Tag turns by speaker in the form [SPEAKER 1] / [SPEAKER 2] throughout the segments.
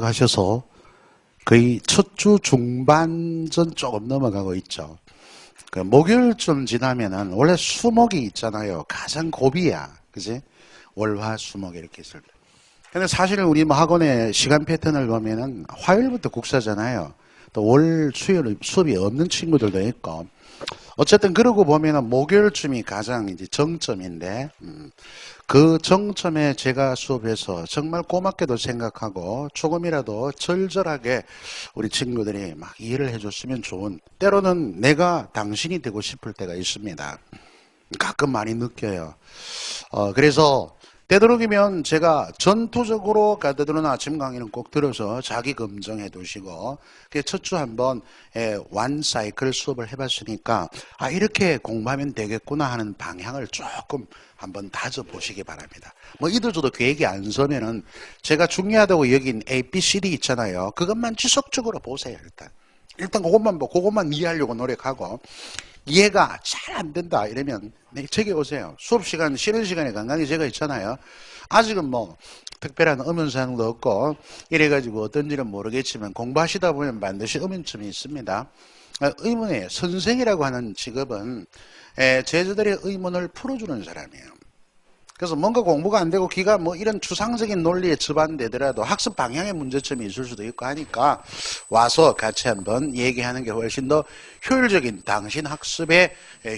[SPEAKER 1] 하셔서 거의 첫 주 중반전 조금 넘어가고 있죠. 그 목요일쯤 지나면은 원래 수목이 있잖아요. 가장 고비야. 그지? 월화 수목 이렇게 있을 때. 근데 사실 우리 뭐 학원의 시간 패턴을 보면은 화요일부터 국사잖아요. 또 월 수요일 수업이 없는 친구들도 있고. 어쨌든 그러고 보면은 목요일쯤이 가장 이제 정점인데, 그 정점에 제가 수업해서 정말 고맙게도 생각하고 조금이라도 절절하게 우리 친구들이 막 이해를 해줬으면 좋은, 때로는 내가 당신이 되고 싶을 때가 있습니다. 가끔 많이 느껴요. 그래서 되도록이면 제가 전투적으로 가드드는 아침 강의는 꼭 들어서 자기 검증해 두시고, 첫 주 한번 완 사이클 수업을 해봤으니까 이렇게 공부하면 되겠구나 하는 방향을 조금 한번 다져보시기 바랍니다. 뭐 이도저도 계획이 안 서면은 제가 중요하다고 여긴 A, B, C, D 있잖아요. 그것만 지속적으로 보세요. 일단 그것만 보고 그것만 이해하려고 노력하고, 이해가 잘 안 된다 이러면 책에 오세요. 수업 시간 쉬는 시간에 간간히 제가 있잖아요. 아직은 뭐 특별한 의문사항도 없고 이래가지고 어떤지는 모르겠지만 공부하시다 보면 반드시 의문점이 있습니다. 의문이에요. 선생이라고 하는 직업은 제자들의 의문을 풀어주는 사람이에요. 그래서 뭔가 공부가 안 되고 기가 뭐 이런 추상적인 논리에 집안되더라도 학습 방향에 문제점이 있을 수도 있고 하니까 와서 같이 한번 얘기하는 게 훨씬 더 효율적인, 당신 학습의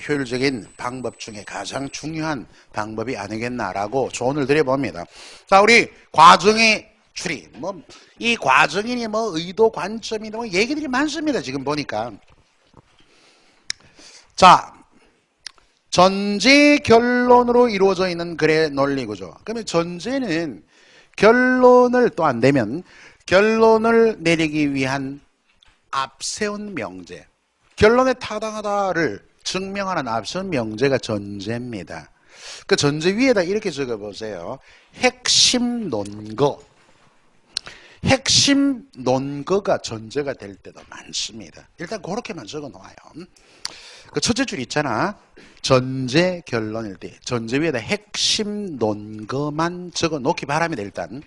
[SPEAKER 1] 효율적인 방법 중에 가장 중요한 방법이 아니겠나라고 조언을 드려봅니다. 자, 우리 과정의 추리, 뭐 이 과정이니 뭐 의도 관점이니 뭐 얘기들이 많습니다. 지금 보니까. 자, 전제 결론으로 이루어져 있는 글의 논리구조. 그러면 전제는 결론을 또 안 되면 결론을 내리기 위한 앞세운 명제, 결론에 타당하다를 증명하는 앞세운 명제가 전제입니다. 그 전제 위에다 이렇게 적어보세요. 핵심 논거. 핵심 논거가 전제가 될 때도 많습니다. 일단 그렇게만 적어놓아요. 그 첫째 줄 있잖아. 전제 결론일 때 전제 위에다 핵심 논거만 적어 놓기 바랍니다. 일단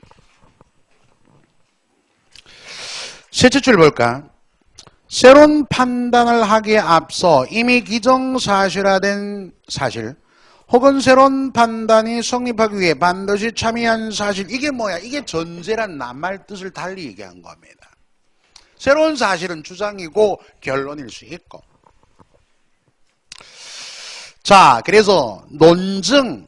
[SPEAKER 1] 셋째 줄 볼까? 새로운 판단을 하기에 앞서 이미 기정사실화된 사실 혹은 새로운 판단이 성립하기 위해 반드시 참여한 사실, 이게 뭐야? 이게 전제란 낱말 뜻을 달리 얘기한 겁니다. 새로운 사실은 주장이고 결론일 수 있고, 자, 그래서 논증,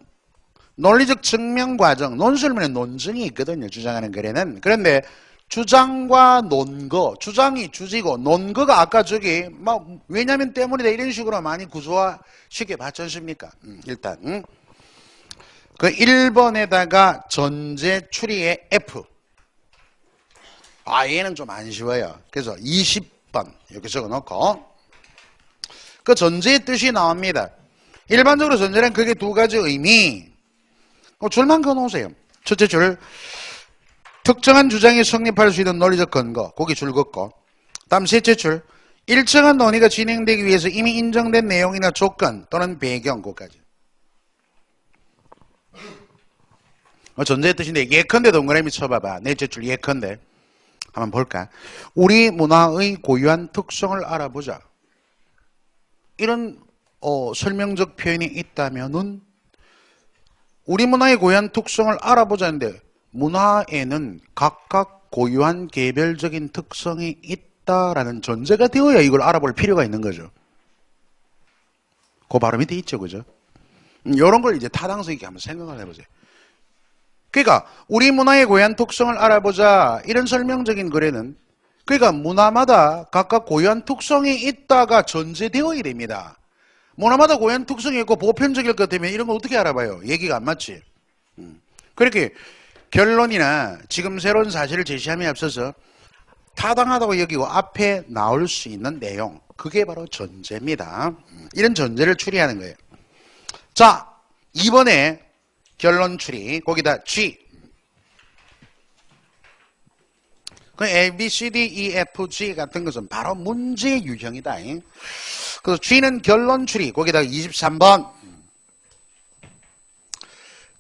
[SPEAKER 1] 논리적 증명 과정, 논술문에 논증이 있거든요. 주장하는 글에는. 그런데 주장과 논거, 주장이 주지고 논거가 아까 저기 막 왜냐면 때문이다 이런 식으로 많이 구조화 쉽게 봤지 않습니까? 일단 그 1번에다가 전제 추리의 F. 얘는 좀 안 쉬워요. 그래서 20번 이렇게 적어놓고 그 전제의 뜻이 나옵니다. 일반적으로 전제는 그게 두 가지 의미. 줄만 그어놓으세요. 첫째 줄, 특정한 주장이 성립할 수 있는 논리적 근거. 거기 줄 긋고. 다음 셋째 줄, 일정한 논의가 진행되기 위해서 이미 인정된 내용이나 조건 또는 배경. 거기까지. 전제의 뜻인데 예컨대 동그라미 쳐봐봐. 넷째 줄 예컨대. 한번 볼까? 우리 문화의 고유한 특성을 알아보자. 이런 설명적 표현이 있다면은 우리 문화의 고유한 특성을 알아보자는데 문화에는 각각 고유한 개별적인 특성이 있다라는 전제가 되어야 이걸 알아볼 필요가 있는 거죠. 그 바로 밑에 있죠, 그죠? 이런 걸 이제 타당성 있게 한번 생각을 해보세요. 그러니까 우리 문화의 고유한 특성을 알아보자 이런 설명적인 글에는 그러니까 문화마다 각각 고유한 특성이 있다가 전제되어야 됩니다. 문화마다 고유한 특성이 있고 보편적일 것 같으면 이런 거 어떻게 알아봐요? 얘기가 안 맞지. 그렇게 결론이나 지금 새로운 사실을 제시함에 앞서서 타당하다고 여기고 앞에 나올 수 있는 내용, 그게 바로 전제입니다. 이런 전제를 추리하는 거예요. 자, 이번에 결론 추리, 거기다 G. 그 A, B, C, D, E, F, G 같은 것은 바로 문제 유형이다. 그래서 G는 결론 추리, 거기다가 23번.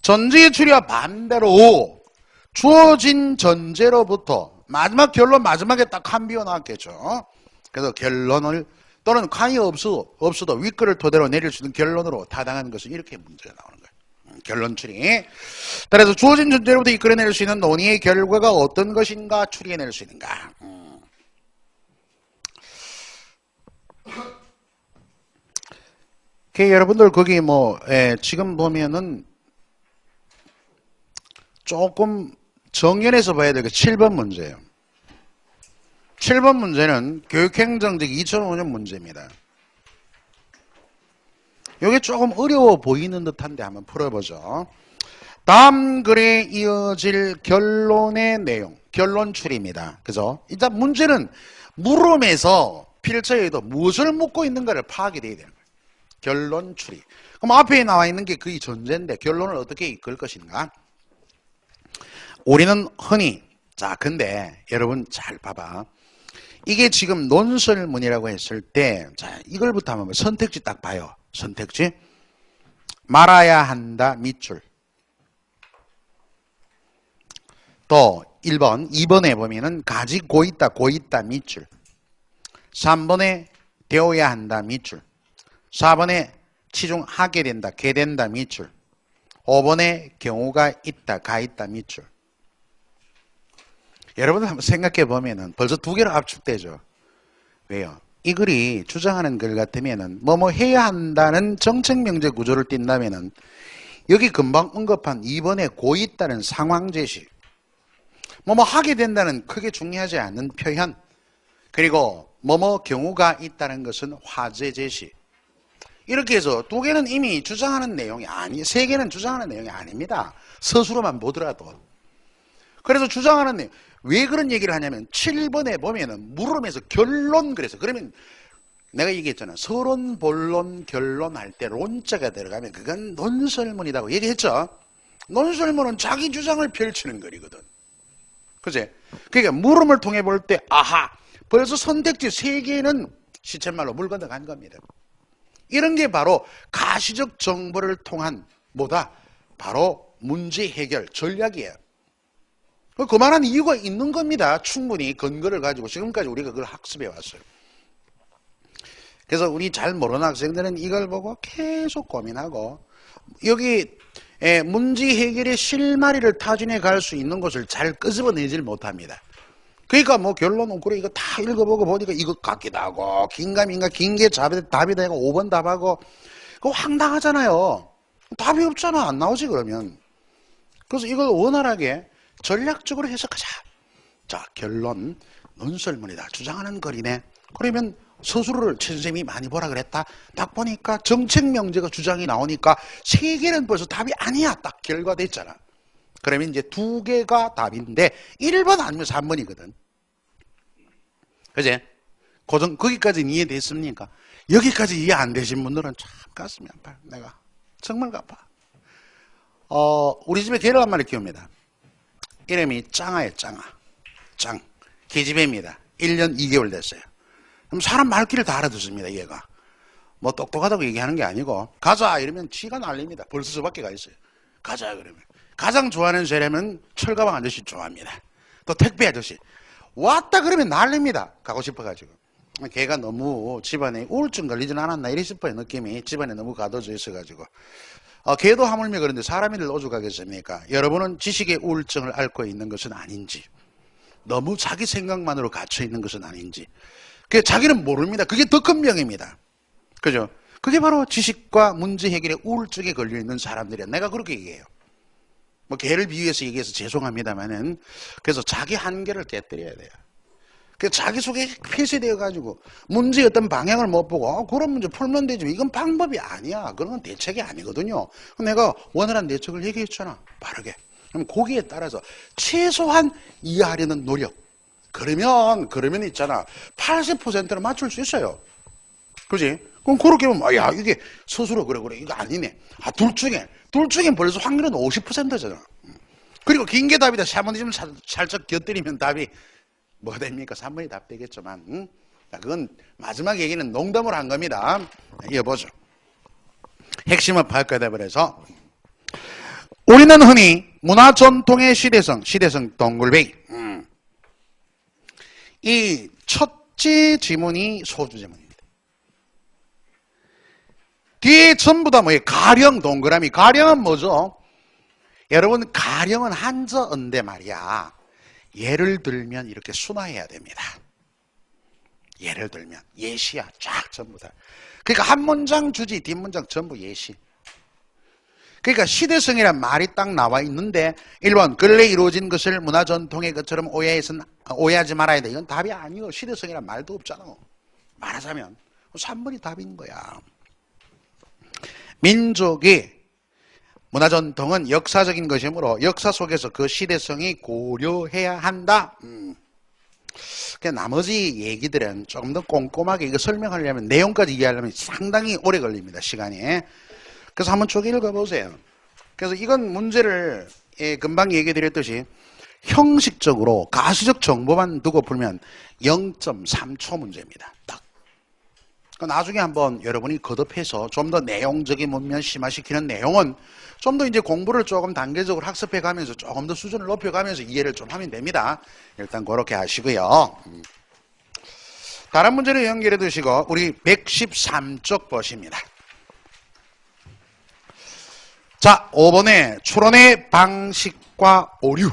[SPEAKER 1] 전제의 추리와 반대로 주어진 전제로부터 마지막 결론 마지막에 딱 한 비워 나왔겠죠. 그래서 결론을 또는 칸이 없어도 윗글을 토대로 내릴 수 있는 결론으로 타당한 것은 이렇게 문제가 나오는 거예요. 결론 추리. 따라서 주어진 존재로부터 이끌어낼 수 있는 논의의 결과가 어떤 것인가 추리해낼 수 있는가. 여러분들 거기 지금 보면은 조금 정연해서 봐야 될 게 7번 문제예요. 7번 문제는 교육행정적 2005년 문제입니다. 이게 조금 어려워 보이는 듯한데 한번 풀어보죠. 다음 글에 이어질 결론의 내용, 결론 추리입니다. 그죠? 일단 문제는 물음에서 필처에도 무엇을 묻고 있는가를 파악이 돼야 되는 거예요. 결론 추리. 그럼 앞에 나와 있는 게 거의 전제인데 결론을 어떻게 이끌 것인가? 우리는 흔히 근데 여러분 잘 봐봐. 이게 지금 논설문이라고 했을 때 이걸부터 한번 선택지 딱 봐요. 선택지. 말아야 한다 밑줄. 또 1번, 2번에 보면은 가지고 있다 밑줄. 3번에 되어야 한다 밑줄. 4번에 치중하게 된다 게 된다 밑줄. 5번에 경우가 있다 가 있다 밑줄. 여러분 한번 생각해 보면은 벌써 두 개로 압축되죠. 왜요? 이 글이 주장하는 글 같으면은 뭐뭐 해야 한다는 정책명제 구조를 띈다면은 여기 금방 언급한 2번에 고 있다는 상황 제시, 뭐뭐 하게 된다는 크게 중요하지 않은 표현, 그리고 뭐뭐 경우가 있다는 것은 화제 제시. 이렇게 해서 두 개는 이미 주장하는 내용이 세 개는 주장하는 내용이 아닙니다. 서술로만 보더라도. 그래서 주장하는 내용. 왜 그런 얘기를 하냐면 7번에 보면은 물음에서 결론 그래서 그러면 내가 얘기했잖아. 서론, 본론, 결론 할 때 론자가 들어가면 그건 논설문이라고 얘기했죠. 논설문은 자기 주장을 펼치는 거리거든. 그치? 그러니까 물음을 통해 볼 때 아하 벌써 선택지 3개는 시쳇말로 물 건너간 겁니다. 이런 게 바로 가시적 정보를 통한 바로 문제 해결 전략이에요. 그만한 이유가 있는 겁니다. 충분히 근거를 가지고 지금까지 우리가 그걸 학습해 왔어요. 그래서 우리 잘 모르는 학생들은 이걸 보고 계속 고민하고 여기 문제 해결의 실마리를 타진해 갈 수 있는 것을 잘 끄집어내질 못합니다. 그러니까 결론은 그래 이거 다 읽어보고 보니까 이것 같기도 하고 긴가민가 긴 게 답이 되고 5번 답하고 그거 황당하잖아요. 답이 없잖아. 안 나오지 그러면. 그래서 이걸 원활하게 전략적으로 해석하자. 자, 결론 논설문이다. 주장하는 글이네. 그러면 서술을 선생님이 많이 보라 그랬다. 딱 보니까 정책명제가 주장이 나오니까 3개는 벌써 답이 아니야. 딱 결과됐잖아. 그러면 이제 2개가 답인데 1번 아니면 3번이거든. 그지? 거기까지는 이해됐습니까? 여기까지 이해 안 되신 분들은 참 가슴이 아파요. 내가 정말 아파. 우리 집에 개를 한 마리 키웁니다. 이름이 짱아예요. 짱. 계집애입니다. 1년 2개월 됐어요. 그럼 사람 말귀를 다 알아듣습니다. 얘가. 똑똑하다고 얘기하는 게 아니고 가자 이러면 지가 난립니다. 벌써 저밖에 가 있어요. 가자 그러면. 가장 좋아하는 사람은 철가방 아저씨 좋아합니다. 또 택배 아저씨. 왔다 그러면 난립니다. 가고 싶어가지고. 걔가 너무 집안에 우울증 걸리진 않았나 이래 싶어요. 느낌이 집안에 너무 가둬져 있어가지고. 걔도 하물며 그런데 사람이 오죽하겠습니까? 여러분은 지식의 우울증을 앓고 있는 것은 아닌지, 너무 자기 생각만으로 갇혀 있는 것은 아닌지, 자기는 모릅니다. 그게 더 큰 병입니다. 그죠? 그게 바로 지식과 문제 해결의 우울증에 걸려 있는 사람들이야. 내가 그렇게 얘기해요. 개를 비유해서 얘기해서 죄송합니다만은 그래서 자기 한계를 깨뜨려야 돼요. 자기 속에 폐쇄되어 가지고 문제의 어떤 방향을 못 보고 그런 문제 풀면 되지. 이건 방법이 아니야. 그런 건 대책이 아니거든요. 내가 원활한 대책을 얘기했잖아. 바르게. 그럼 거기에 따라서 최소한 이해하려는 노력. 그러면 있잖아. 80%를 맞출 수 있어요. 그지? 그럼 그렇게 보면 야 이게 스스로 그래 이거 아니네. 둘 중에 벌써 확률은 50%잖아. 그리고 긴 게 답이다. 샤머니즘 살짝 곁들이면 답이 뭐가 됩니까? 3번이 답 되겠지만 그건 마지막 얘기는 농담을 한 겁니다. 이어보죠. 핵심을 파악하다 해서 우리는 흔히 문화 전통의 시대성 동굴배기 이 첫째 지문이 소주 지문입니다. 뒤에 전부 다 뭐예요? 가령, 동그라미. 가령은 뭐죠? 여러분, 가령은 한자어인데 말이야. 예를 들면 이렇게 순화해야 됩니다. 예를 들면 예시야. 쫙 전부 다. 그러니까 한 문장 주지 뒷문장 전부 예시. 그러니까 시대성이란 말이 딱 나와 있는데 1번 근래 이루어진 것을 문화전통의 것처럼 오해하지 말아야 돼. 이건 답이 아니요. 시대성이란 말도 없잖아. 말하자면 3번이 답인 거야. 민족의 문화전통은 역사적인 것이므로 역사 속에서 그 시대성이 고려해야 한다. 나머지 얘기들은 조금 더 꼼꼼하게 이거 설명하려면 내용까지 이해하려면 상당히 오래 걸립니다. 시간이. 그래서 한번 쭉 읽어보세요. 그래서 이건 문제를 금방 얘기 드렸듯이 형식적으로 가시적 정보만 두고 풀면 0.3초 문제입니다. 딱. 나중에 한번 여러분이 거듭해서 좀 더 내용적인 문면 심화시키는 내용은 좀 더 이제 공부를 조금 단계적으로 학습해 가면서 조금 더 수준을 높여가면서 이해를 좀 하면 됩니다. 일단 그렇게 하시고요. 다른 문제를 연결해 두시고 우리 113쪽 보십니다. 자, 5번에 추론의 방식과 오류.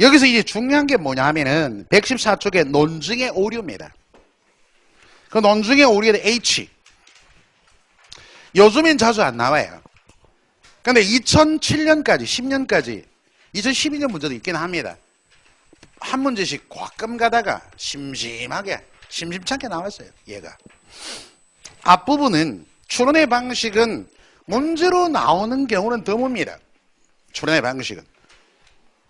[SPEAKER 1] 여기서 이제 중요한 게 뭐냐 하면은 114쪽에 논증의 오류입니다. 그 논증의 오류의 H. 요즘엔 자주 안 나와요. 근데 2007년까지, 10년까지, 2012년 문제도 있긴 합니다. 한 문제씩 가끔 가다가 심심찮게 나왔어요. 얘가. 앞부분은 추론의 방식은 문제로 나오는 경우는 드뭅니다. 추론의 방식은.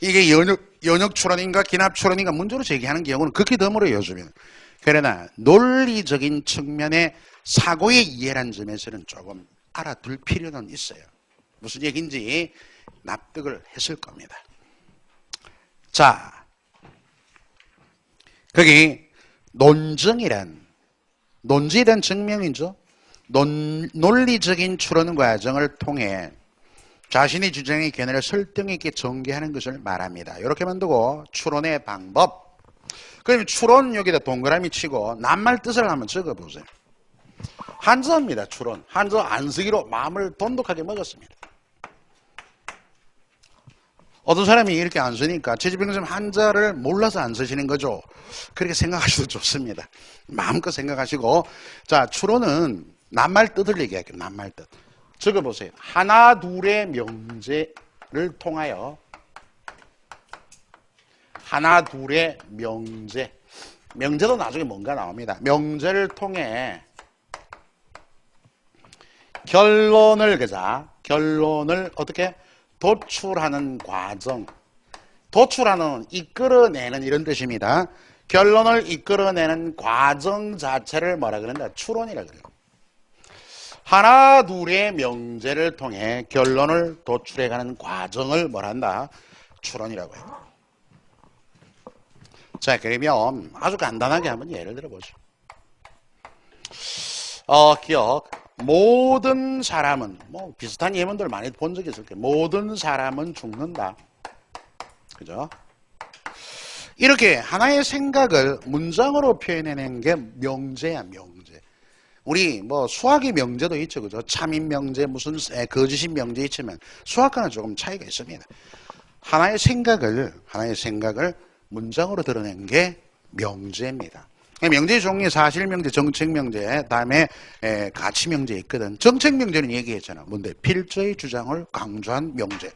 [SPEAKER 1] 이게 연역 추론인가 기납 추론인가 문제로 제기하는 경우는 극히 드물어요. 요즘에는. 그러나 논리적인 측면의 사고의 이해라는 점에서는 조금 알아둘 필요는 있어요. 무슨 얘기인지 납득을 했을 겁니다. 자, 거기 논증이란 증명이죠. 논리적인 추론 과정을 통해 자신의 주장의 견해를 설득 있게 전개하는 것을 말합니다. 이렇게만 두고 추론의 방법. 그러면 추론 여기다 동그라미 치고 낱말 뜻을 한번 적어보세요. 한자입니다. 추론. 한자 안 쓰기로 마음을 돈독하게 먹었습니다. 어떤 사람이 이렇게 안 쓰니까 최지병 한자를 몰라서 안 쓰시는 거죠. 그렇게 생각하셔도 좋습니다. 마음껏 생각하시고. 자, 추론은 낱말 뜻을 얘기할게요. 낱말 뜻. 적어보세요. 하나 둘의 명제를 통하여 하나 둘의 명제. 명제도 나중에 뭔가 나옵니다. 명제를 통해 결론을 어떻게 도출하는 과정. 도출하는 이끌어내는 이런 뜻입니다. 결론을 이끌어내는 과정 자체를 뭐라 그런다? 추론이라 그래요. 하나 둘의 명제를 통해 결론을 도출해가는 과정을 뭐라 한다? 추론이라고 해요. 자, 그러면 아주 간단하게 한번 예를 들어보죠. 기억. 모든 사람은, 비슷한 예문들 많이 본 적이 있을 거예요. 모든 사람은 죽는다. 그죠? 이렇게 하나의 생각을 문장으로 표현해낸 게 명제야, 명제. 우리 수학의 명제도 있죠. 그죠? 참인 명제, 무슨 거짓인 명제 있지만 수학과는 조금 차이가 있습니다. 하나의 생각을 문장으로 드러낸 게 명제입니다. 명제의 종류에 사실명제, 정책명제, 다음에 가치명제 있거든. 정책명제는 얘기했잖아. 뭔데? 필저의 주장을 강조한 명제.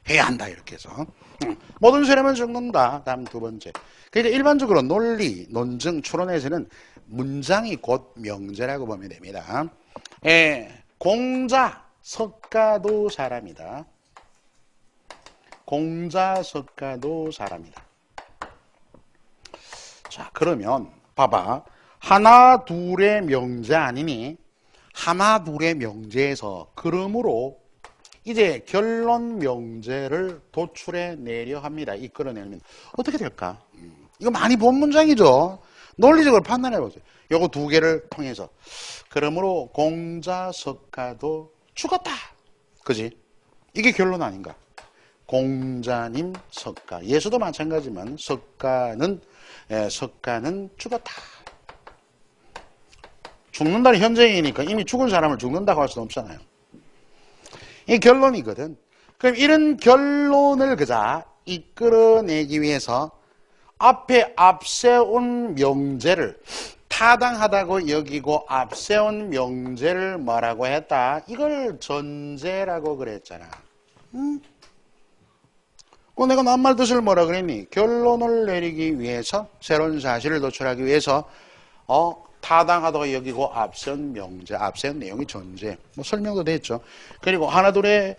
[SPEAKER 1] 해야 한다 이렇게 해서. 모든 사람은 죽는다. 다음 두 번째. 그러니까 일반적으로 논리, 논증, 추론에서는 문장이 곧 명제라고 보면 됩니다. 공자, 석가도 사람이다. 공자, 석가도 사람이다. 자, 그러면 봐봐. 하나 둘의 명제 아니니? 하나 둘의 명제에서 그러므로 이제 결론 명제를 도출해 내려 합니다. 이끌어내면 어떻게 될까? 이거 많이 본 문장이죠. 논리적으로 판단해 보세요. 요거 두 개를 통해서 그러므로 공자 석가도 죽었다. 그지? 이게 결론 아닌가? 공자님 석가. 예수도 마찬가지지만 석가는 죽었다. 죽는다는 현재이니까 이미 죽은 사람을 죽는다고 할 수는 없잖아요. 이 결론이거든. 그럼 이런 결론을 그자 이끌어내기 위해서 앞세운 명제를 타당하다고 여기고 앞세운 명제를 뭐라고 했다? 이걸 전제라고 그랬잖아. 내가 낱말 뜻을 뭐라 그랬니? 결론을 내리기 위해서, 새로운 사실을 도출하기 위해서 타당하다고 여기고 앞선 명제, 앞선 내용이 전제. 설명도 됐죠. 그리고 하나둘의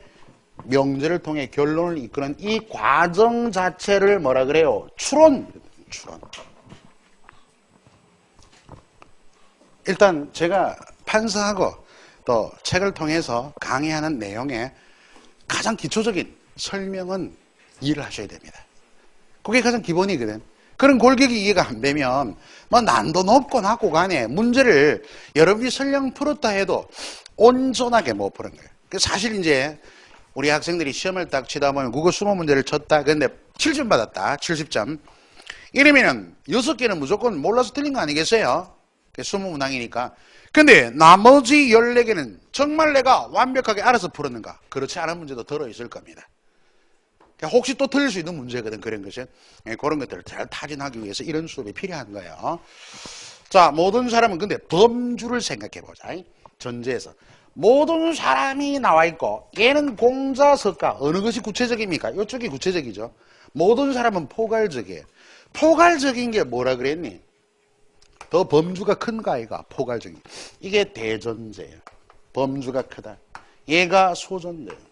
[SPEAKER 1] 명제를 통해 결론을 이끄는 이 과정 자체를 뭐라 그래요? 추론. 일단 제가 판사하고 또 책을 통해서 강의하는 내용의 가장 기초적인 설명은 이해를 하셔야 됩니다. 그게 가장 기본이거든. 그런 골격이 이해가 안 되면 난도 높고 낮고 간에 문제를 여러분이 설령 풀었다 해도 온전하게 못 푸는 거예요. 사실 이제 우리 학생들이 시험을 딱 치다 보면 국어 20문제를 쳤다. 근데 7점 받았다. 70점. 이러면은 6개는 무조건 몰라서 틀린 거 아니겠어요? 20문항이니까. 근데 나머지 14개는 정말 내가 완벽하게 알아서 풀었는가? 그렇지 않은 문제도 들어있을 겁니다. 혹시 또 틀릴 수 있는 문제거든, 그런 것은. 그런 것들을 잘 타진하기 위해서 이런 수업이 필요한 거예요. 자, 모든 사람은 근데 범주를 생각해 보자. 전제에서. 모든 사람이 나와 있고, 얘는 공자, 석가. 어느 것이 구체적입니까? 이쪽이 구체적이죠. 모든 사람은 포괄적이에요. 포괄적인 게 뭐라 그랬니? 더 범주가 큰가, 아이가? 포괄적인. 이게 대전제예요. 범주가 크다. 얘가 소전제예요.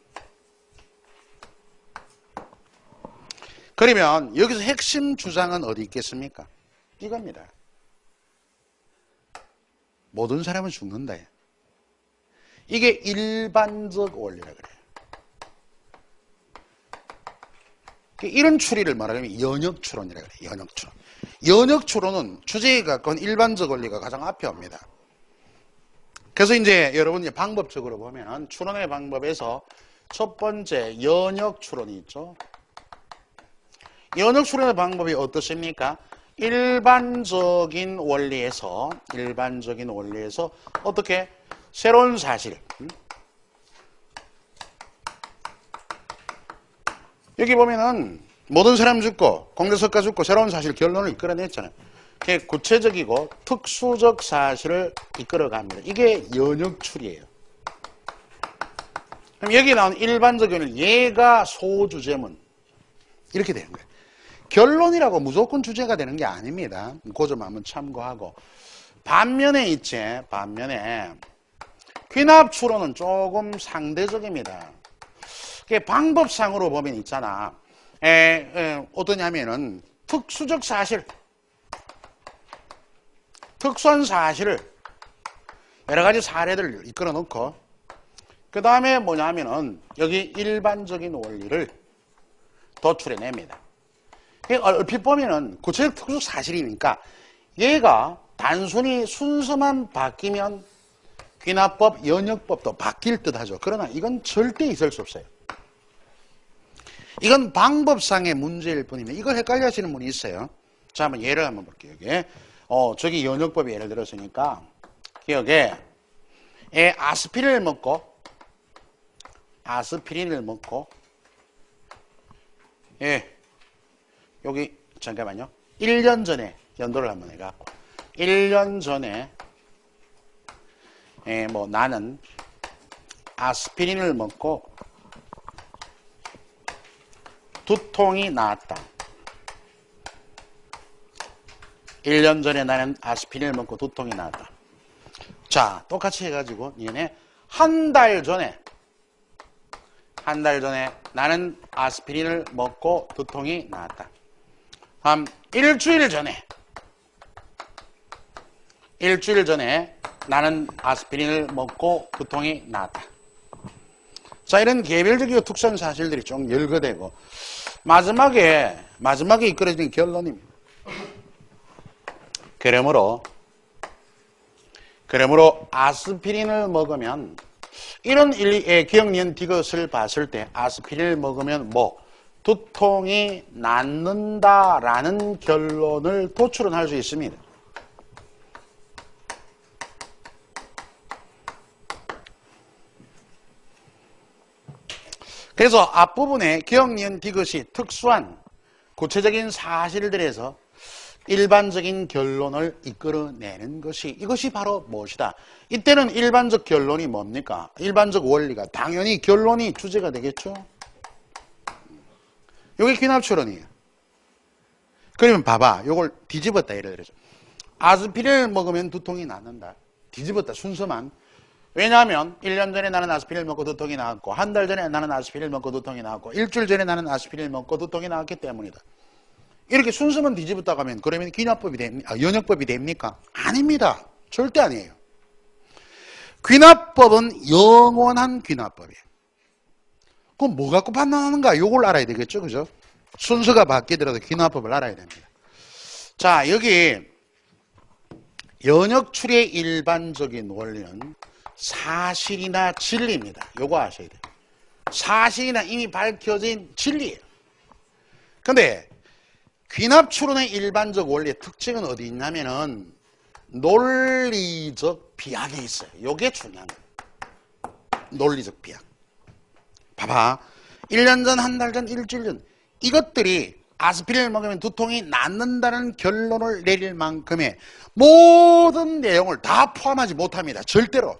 [SPEAKER 1] 그러면 여기서 핵심 주장은 어디 있겠습니까? 이겁니다. 모든 사람은 죽는다. 이게 일반적 원리라 그래요. 이런 추리를 말하면 연역추론이라 그래요. 연역추론. 연역추론은 주제에 가까운 일반적 원리가 가장 앞에 옵니다. 그래서 이제 여러분 방법적으로 보면 추론의 방법에서 첫 번째 연역추론이 있죠. 연역추론의 방법이 어떻습니까? 일반적인 원리에서 어떻게 새로운 사실. 여기 보면은 모든 사람 죽고 공자석가 죽고 새로운 사실 결론을 이끌어냈잖아요. 그게 구체적이고 특수적 사실을 이끌어갑니다. 이게 연역추리예요. 그럼 여기 나온 일반적 원리, 얘가 소주제문 이렇게 되는 거예요. 결론이라고 무조건 주제가 되는 게 아닙니다. 그 점 한번 참고하고. 반면에 귀납추론은 조금 상대적입니다. 방법상으로 보면 있잖아. 어떠냐면은 특수적 사실, 특수한 사실을 여러 가지 사례들을 이끌어 놓고 그 다음에 뭐냐면은 여기 일반적인 원리를 도출해냅니다. 얼핏 보면은 구체적 특수적 사실이니까 얘가 단순히 순서만 바뀌면 귀납법, 연역법도 바뀔 듯하죠. 그러나 이건 절대 있을 수 없어요. 이건 방법상의 문제일 뿐이면 이걸 헷갈려 하시는 분이 있어요. 자, 한번 예를 한번 볼게요. 여기. 저기 연역법이 예를 들었으니까 기억에 아스피린을 먹고 여기 잠깐만요. 1년 전에 연도를 한번 해갖고 1년 전에 나는 아스피린을 먹고 두통이 나았다. 1년 전에 나는 아스피린을 먹고 두통이 나았다. 자, 똑같이 해가지고 얘네 한 달 전에 나는 아스피린을 먹고 두통이 나았다. 한 일주일 전에 나는 아스피린을 먹고 두통이 나았다. 자, 이런 개별적이고 특수한 사실들이 좀 열거되고 마지막에 이끌어진 결론입니다. 그러므로 아스피린을 먹으면 이런 기억, 니은, 디귿을 봤을 때 아스피린을 먹으면 두통이 낫는다라는 결론을 도출은 할 수 있습니다. 그래서 앞부분에 기억, 니은, 디귿이 특수한 구체적인 사실들에서 일반적인 결론을 이끌어내는 이것이 바로 무엇이다. 이때는 일반적 결론이 뭡니까? 일반적 원리가 당연히 결론이 주제가 되겠죠. 이게 귀납추론이에요. 그러면 봐봐. 이걸 뒤집었다 예를 들어서 아스피린을 먹으면 두통이 낫는다. 뒤집었다 순서만. 왜냐하면 1년 전에 나는 아스피린을 먹고 두통이 나왔고 한 달 전에 나는 아스피린을 먹고 두통이 나왔고 일주일 전에 나는 아스피린을 먹고 두통이 나왔기 때문이다. 이렇게 순서만 뒤집었다고 하면 그러면 귀납법이 됩니까? 연역법이 됩니까? 아닙니다. 절대 아니에요. 귀납법은 영원한 귀납법이에요. 그럼 뭐 갖고 판단하는가? 요걸 알아야 되겠죠. 그죠? 순서가 바뀌더라도 귀납법을 알아야 됩니다. 자, 여기 연역추리의 일반적인 원리는 사실이나 진리입니다. 요거 아셔야 돼요. 사실이나 이미 밝혀진 진리예요. 근데 귀납추론의 일반적 원리의 특징은 어디 있냐면은 논리적 비약이 있어요. 요게 중요한 거예요. 논리적 비약. 봐봐. 1년 전, 한 달 전, 일주일 전 이것들이 아스피린을 먹으면 두통이 낫는다는 결론을 내릴 만큼의 모든 내용을 다 포함하지 못합니다. 절대로.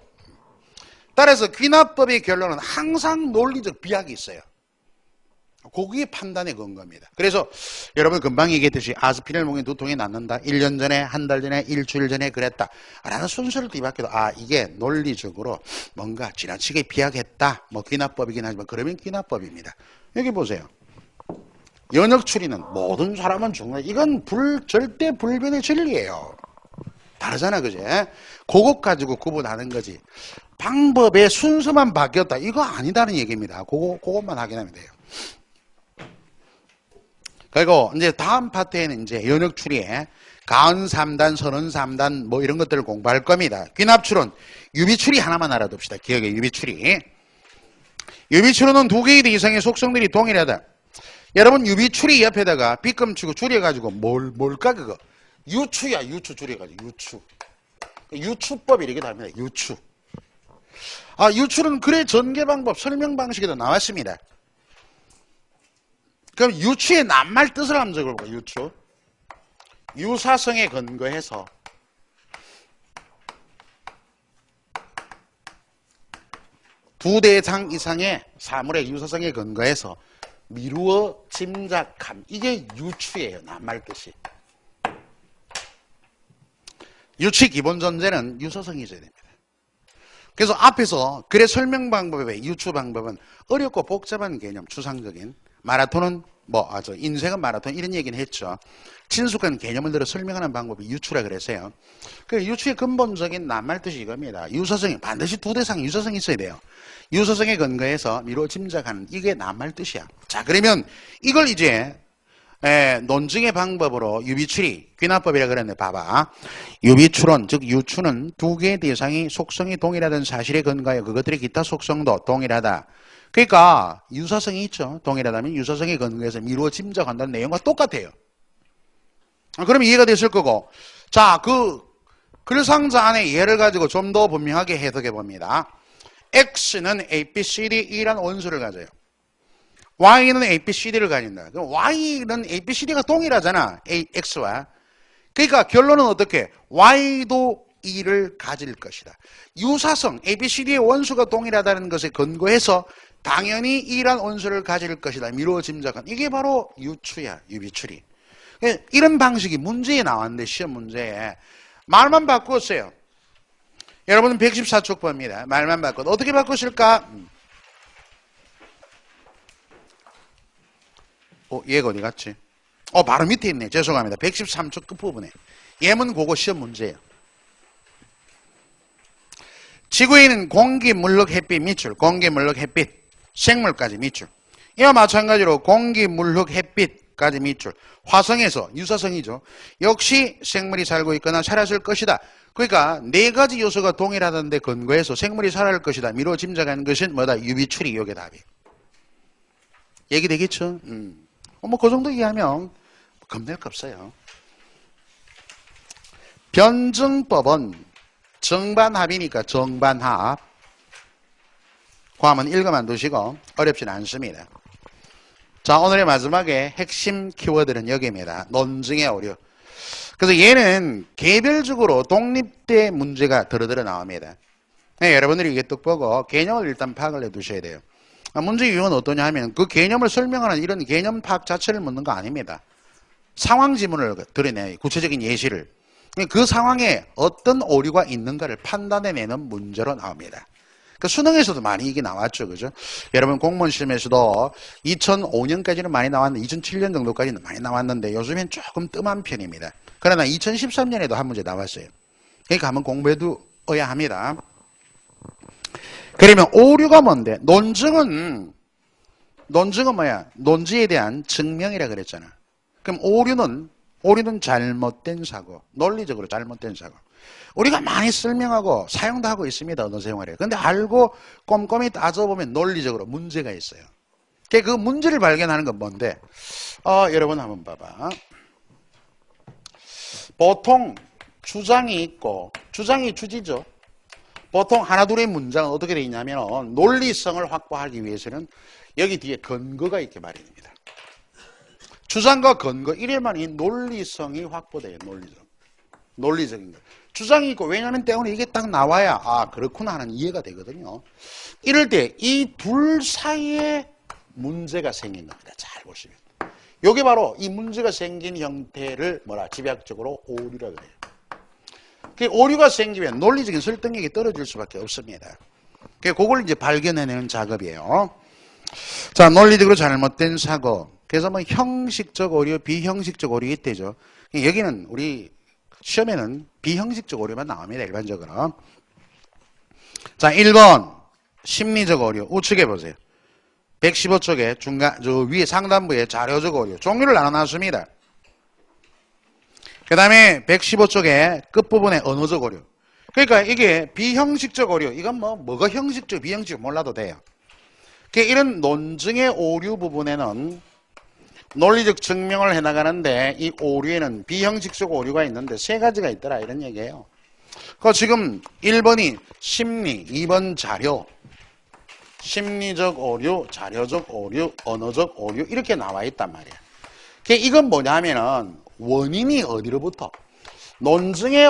[SPEAKER 1] 따라서 귀납법의 결론은 항상 논리적 비약이 있어요. 그게 판단의 근거입니다. 그래서 여러분 금방 얘기했듯이 아스피린을 먹으면 두통이 낫는다. 1년 전에, 한 달 전에, 일주일 전에 그랬다. 라는 순서를 뒤바뀌어도 이게 논리적으로 뭔가 지나치게 비약했다. 뭐 귀납법이긴 하지만 그러면 귀납법입니다. 여기 보세요. 연역추리는 모든 사람은 죽는다. 이건 절대 불변의 진리예요. 다르잖아, 그지? 그것 가지고 구분하는 거지. 방법의 순서만 바뀌었다. 이거 아니다는 얘기입니다. 그것만 확인하면 돼요. 그리고 이제 다음 파트에는 이제 연역추리에 가은 3단, 선언 3단 뭐 이런 것들을 공부할 겁니다. 귀납추론, 유비추리 하나만 알아둡시다. 기억에 유비추리. 유비추론은 두 개의 이상의 속성들이 동일하다. 여러분 유비추리 옆에다가 빗금치고 줄여가지고 뭘까 그거? 유추야. 유추 줄여가지고 유추. 유추법 이렇게 답니다. 유추. 유추는 글의 전개 방법, 설명 방식에도 나왔습니다. 그럼 유추의 낱말 뜻을 한번 적어볼까요? 유추. 유사성에 근거해서 두 대상 이상의 사물의 유사성에 근거해서 미루어 짐작함. 이게 유추예요. 낱말 뜻이. 유추의 기본 전제는 유사성이 있어야 됩니다. 그래서 앞에서 글의 설명 방법의 유추 방법은 어렵고 복잡한 개념, 추상적인 마라톤은 인생은 마라톤 이런 얘기는 했죠. 친숙한 개념을 들어 설명하는 방법이 유추라 그랬어요. 그 유추의 근본적인 낱말 뜻이 이겁니다. 유사성이 반드시 두 대상 유사성이 있어야 돼요. 유사성에 근거해서 미루어 짐작하는 이게 낱말 뜻이야. 자, 그러면 이걸 이제 논증의 방법으로 유비추리, 귀납법이라 그랬는데 봐봐. 유비추론, 즉 유추는 두 개의 대상이 속성이 동일하다는 사실에 근거하여 그것들의 기타 속성도 동일하다. 그러니까 유사성이 있죠. 동일하다면 유사성에 근거해서 미루어 짐작한다는 내용과 똑같아요. 그럼 이해가 됐을 거고. 자, 그 글상자 안에 예를 가지고 좀 더 분명하게 해석해 봅니다. X는 A, B, C, D, E라는 원수를 가져요. Y는 A, B, C, D를 가진다. 그럼 Y는 A, B, C, D가 동일하잖아. X와. 그러니까 결론은 어떻게? Y도 E를 가질 것이다. 유사성, A, B, C, D의 원수가 동일하다는 것에 근거해서 당연히 E란 원수를 가질 것이다. 미루어 짐작한. 이게 바로 유추야. 유비추리. 이런 방식이 문제에 나왔는데 시험 문제에 말만 바꾸었어요. 여러분은 114쪽 봅니다. 말만 바꿔. 어떻게 바꾸실까? 얘가 어디 갔지? 바로 밑에 있네. 죄송합니다. 113쪽 끝부분에. 예문 그거 시험 문제예요. 지구에 있는 공기, 물력, 햇빛, 밑줄. 공기, 물력, 햇빛, 생물까지 밑줄. 이와 마찬가지로 공기, 물력, 햇빛까지 밑줄. 화성에서 유사성이죠. 역시 생물이 살고 있거나 살았을 것이다. 그러니까 네 가지 요소가 동일하다는 데 근거해서 생물이 살아날 것이다. 미루어 짐작하는 것은 뭐다? 유비추리. 요게 답이에요. 얘기되겠죠? 뭐 그 정도 이해하면 겁낼 거 없어요. 변증법은 정반합이니까 정반합. 그 한번 읽어만 두시고 어렵진 않습니다. 자, 오늘의 마지막에 핵심 키워드는 여기입니다. 논증의 오류. 그래서 얘는 개별적으로 독립된 문제가 드러들어 나옵니다. 네, 여러분들이 이게 뚝 보고 개념을 일단 파악을 해 두셔야 돼요. 문제 유형은 어떠냐 하면 그 개념을 설명하는 이런 개념 파악 자체를 묻는 거 아닙니다. 상황 지문을 드러내요. 구체적인 예시를. 그 상황에 어떤 오류가 있는가를 판단해내는 문제로 나옵니다. 그 수능에서도 많이 이게 나왔죠. 그죠? 여러분 공무원 시험에서도 2005년까지는 많이 나왔는데 2007년 정도까지는 많이 나왔는데 요즘엔 조금 뜸한 편입니다. 그러나 2013년에도 한 문제 나왔어요. 그러니까 한번 공부해 두어야 합니다. 그러면 오류가 뭔데? 논증은 뭐야? 논지에 대한 증명이라 그랬잖아. 그럼 오류는 잘못된 사고, 논리적으로 잘못된 사고. 우리가 많이 설명하고 사용도 하고 있습니다. 언어 생활에. 근데 알고 꼼꼼히 따져보면 논리적으로 문제가 있어요. 그 문제를 발견하는 건 뭔데? 여러분 한번 봐봐. 보통 주장이 있고, 주장이 주지죠. 보통 하나 둘의 문장은 어떻게 되어 있냐면 논리성을 확보하기 위해서는 여기 뒤에 근거가 있게 마련입니다. 주장과 근거 이래만 이 논리성이 확보돼요. 논리적인 거. 주장이 있고 왜냐하면 때문에 이게 딱 나와야 그렇구나 하는 이해가 되거든요. 이럴 때 이 둘 사이에 문제가 생긴 겁니다. 잘 보시면. 이게 바로 이 문제가 생긴 형태를 집약적으로 오류라 그래요. 그 오류가 생기면 논리적인 설득력이 떨어질 수밖에 없습니다. 그걸 이제 발견해내는 작업이에요. 자, 논리적으로 잘못된 사고. 그래서 뭐 형식적 오류, 비형식적 오류 있대죠. 여기는 우리 시험에는 비형식적 오류만 나옵니다. 일반적으로. 자, 1번 심리적 오류. 우측에 보세요. 115쪽에 저 위에 상단부에 자료적 오류. 종류를 나눠놨습니다. 그 다음에 115쪽에 끝부분에 언어적 오류. 그러니까 이게 비형식적 오류. 이건 뭐가 형식적, 비형식적 몰라도 돼요. 이런 논증의 오류 부분에는 논리적 증명을 해나가는데 이 오류에는 비형식적 오류가 있는데 세 가지가 있더라 이런 얘기예요. 지금 1번이 심리, 2번 자료, 심리적 오류, 자료적 오류, 언어적 오류 이렇게 나와 있단 말이야. 이건 뭐냐면은 원인이 어디로부터? 논증의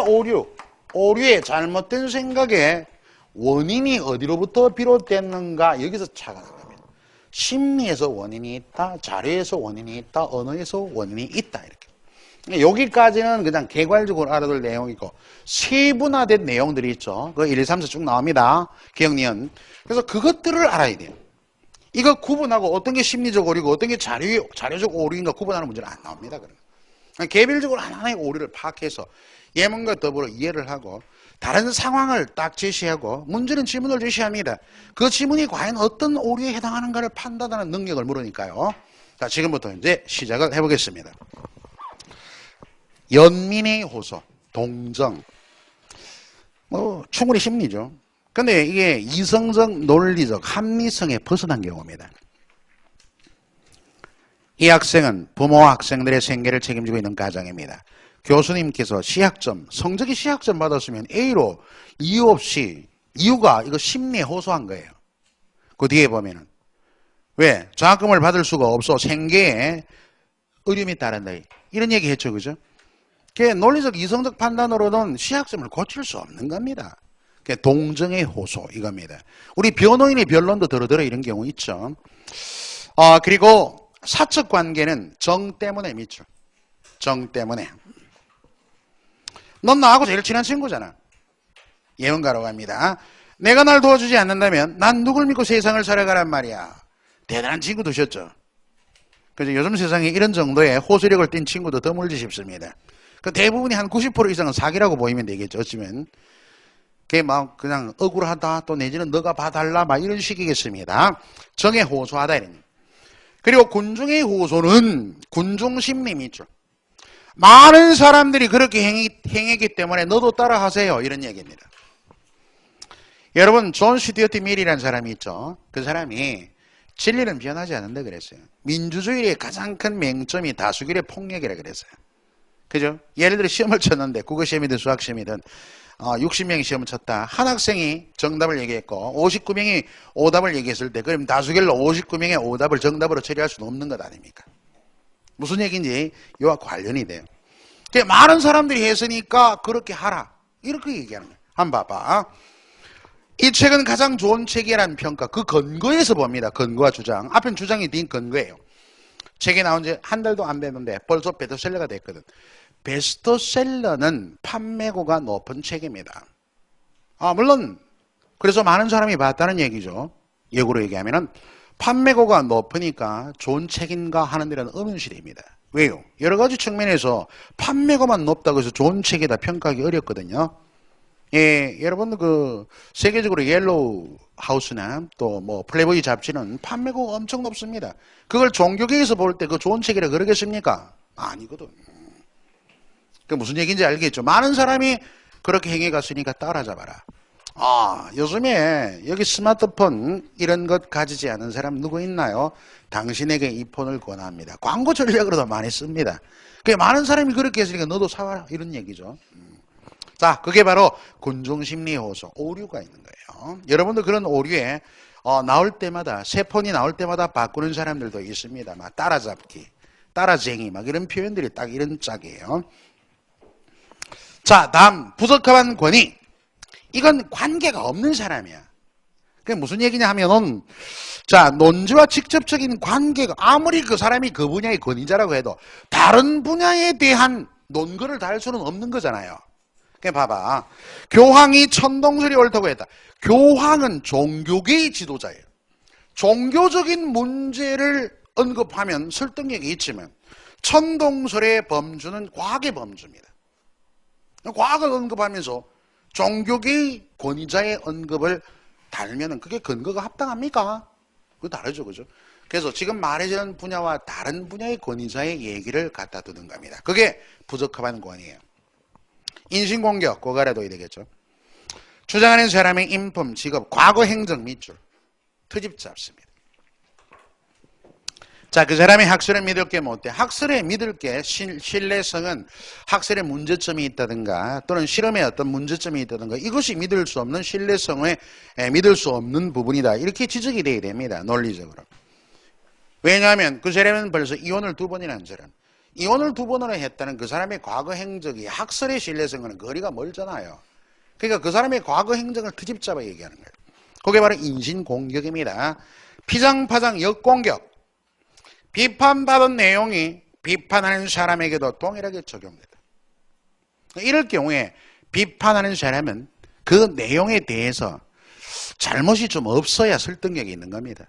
[SPEAKER 1] 오류의 잘못된 생각에 원인이 어디로부터 비롯됐는가 여기서 찾아가는 겁니다. 심리에서 원인이 있다, 자료에서 원인이 있다, 언어에서 원인이 있다 이렇게. 여기까지는 그냥 개괄적으로 알아둘 내용이고 세분화된 내용들이 있죠. 그 1, 2, 3, 4 쭉 나옵니다. 기억니은. 그래서 그것들을 알아야 돼요. 이거 구분하고 어떤 게 심리적 오류고 어떤 게 자료적 오류인가 구분하는 문제는 안 나옵니다. 그러면. 개별적으로 하나의 오류를 파악해서 예문과 더불어 이해를 하고 다른 상황을 딱 제시하고 문제는 지문을 제시합니다. 그 지문이 과연 어떤 오류에 해당하는가를 판단하는 능력을 물으니까요. 자, 지금부터 이제 시작을 해보겠습니다. 연민의 호소, 동정. 충분히 심리죠. 근데 이게 이성적, 논리적, 합리성에 벗어난 경우입니다. 이 학생은 부모와 학생들의 생계를 책임지고 있는 가장입니다. 교수님께서 시학점, 성적이 시학점 받았으면 A로 이유 없이, 이유가 이거 심리에 호소한 거예요. 그 뒤에 보면은. 왜? 장학금을 받을 수가 없어. 생계에 어려움이 따른다. 이런 얘기 했죠. 그죠? 논리적, 이성적 판단으로는 시학점을 고칠 수 없는 겁니다. 동정의 호소, 이겁니다. 우리 변호인의 변론도 들어들어 이런 경우 있죠. 그리고 사적 관계는 정 때문에 믿죠. 정 때문에. 넌 나하고 제일 친한 친구잖아. 예언가라고 합니다. 내가 날 도와주지 않는다면 난 누굴 믿고 세상을 살아가란 말이야. 대단한 친구 두셨죠. 그래서 요즘 세상에 이런 정도의 호소력을 띈 친구도 드물지 싶습니다. 그 대부분이 한 90% 이상은 사기라고 보이면 되겠죠. 어쩌면. 그게 막 그냥 억울하다 또 내지는 너가 봐달라 막 이런 식이겠습니다. 정에 호소하다 이런. 그리고 군중의 호소는 군중심리 있죠. 많은 사람들이 그렇게 행했기 때문에 너도 따라 하세요. 이런 얘기입니다. 여러분 존 스튜어트 밀이라는 사람이 있죠. 그 사람이 진리는 변하지 않는다 그랬어요. 민주주의의 가장 큰 맹점이 다수결의 폭력이라 그랬어요. 그죠? 예를 들어 시험을 쳤는데 국어시험이든 수학시험이든 60명이 시험을 쳤다. 한 학생이 정답을 얘기했고 59명이 오답을 얘기했을 때 그럼 다수결로 59명의 오답을 정답으로 처리할 수는 없는 것 아닙니까? 무슨 얘기인지 이와 관련이 돼요. 많은 사람들이 했으니까 그렇게 하라. 이렇게 얘기하는 거예요. 한번 봐봐. 이 책은 가장 좋은 책이라는 평가, 그 근거에서 봅니다. 근거와 주장. 앞엔 주장이 된 근거예요. 책이 나온 지 한 달도 안 됐는데 벌써 베스트셀러가 됐거든. 베스트셀러는 판매고가 높은 책입니다. 물론 그래서 많은 사람이 봤다는 얘기죠. 역으로 얘기하면은 판매고가 높으니까 좋은 책인가 하는 데는 의문실입니다. 왜요? 여러 가지 측면에서 판매고만 높다고 해서 좋은 책이다 평가하기 어렵거든요. 예, 여러분 세계적으로 옐로우 하우스나 또 뭐 플레이보이 잡지는 판매고가 엄청 높습니다. 그걸 종교계에서 볼 때 그 좋은 책이라 그러겠습니까? 아니거든. 그 무슨 얘기인지 알겠죠? 많은 사람이 그렇게 행해 갔으니까 따라잡아라. 요즘에 여기 스마트폰 이런 것 가지지 않은 사람 누구 있나요? 당신에게 이 폰을 권합니다. 광고 전략으로도 많이 씁니다. 많은 사람이 그렇게 했으니까 너도 사와라 이런 얘기죠. 자, 그게 바로 군중심리 호소, 오류가 있는 거예요. 여러분들 그런 오류에 나올 때마다 새 폰이 나올 때마다 바꾸는 사람들도 있습니다. 막 따라잡기, 따라쟁이 막 이런 표현들이 딱 이런 짝이에요. 자, 다음 부적합한 권위. 이건 관계가 없는 사람이야. 그게 무슨 얘기냐 하면은 자, 논지와 직접적인 관계가 아무리 그 사람이 그 분야의 권위자라고 해도 다른 분야에 대한 논거를 달 수는 없는 거잖아요. 봐봐. 교황이 천동설이 옳다고 했다. 교황은 종교계의 지도자예요. 종교적인 문제를 언급하면 설득력이 있지만 천동설의 범주는 과학의 범주입니다. 과학을 언급하면서 종교계의 권위자의 언급을 달면은 그게 근거가 합당합니까? 그거 다르죠, 그죠? 그래서 지금 말해주는 분야와 다른 분야의 권위자의 얘기를 갖다 두는 겁니다. 그게 부적합한 권위예요. 인신공격, 고가래도야 되겠죠. 주장하는 사람의 인품, 직업, 과거 행적 밑줄 트집 잡습니다. 자, 그 사람의 학설을 믿을 게 못돼. 학설에 믿을 게 신뢰성은 학설에 문제점이 있다든가 또는 실험에 어떤 문제점이 있다든가 이것이 믿을 수 없는 신뢰성에 믿을 수 없는 부분이다. 이렇게 지적이 돼야 됩니다. 논리적으로. 왜냐하면 그 사람은 벌써 이혼을 2번이나 한 사람. 이혼을 2번으로 했다는 그 사람의 과거 행적이 학설의 신뢰성과는 거리가 멀잖아요. 그러니까 그 사람의 과거 행적을 트집잡아 얘기하는 거예요. 그게 바로 인신공격입니다. 피장파장 역공격. 비판받은 내용이 비판하는 사람에게도 동일하게 적용된다. 이럴 경우에 비판하는 사람은 그 내용에 대해서 잘못이 좀 없어야 설득력이 있는 겁니다.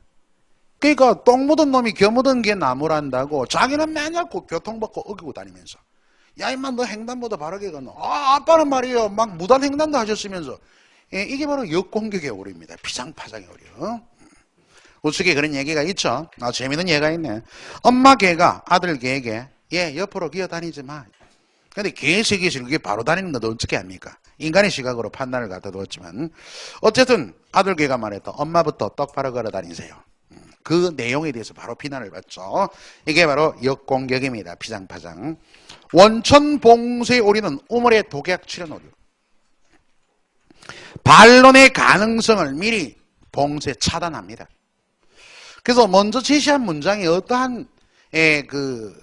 [SPEAKER 1] 그러니까 똥 묻은 놈이 겨 묻은 게 나무란다고 자기는 맨날 교통받고 어기고 다니면서 야 임마 너 횡단보도 바르게 건너 아빠는 말이에요 막 무단 횡단도 하셨으면서 이게 바로 역공격의 오류입니다. 피상파장의 오류. 우측에 그런 얘기가 있죠. 재미있는 얘기가 있네. 엄마 개가 아들 개에게 얘 옆으로 기어다니지 마. 근데 개의 세계에서 그게 바로 다니는 것도 어떻게 합니까? 인간의 시각으로 판단을 갖다 두었지만 어쨌든 아들 개가 말했다. 엄마부터 똑바로 걸어 다니세요. 그 내용에 대해서 바로 비난을 받죠. 이게 바로 역공격입니다. 피장파장. 원천봉쇄의 오류는 우물의 독약 출현 오류. 반론의 가능성을 미리 봉쇄 차단합니다. 그래서 먼저 제시한 문장이 어떠한 그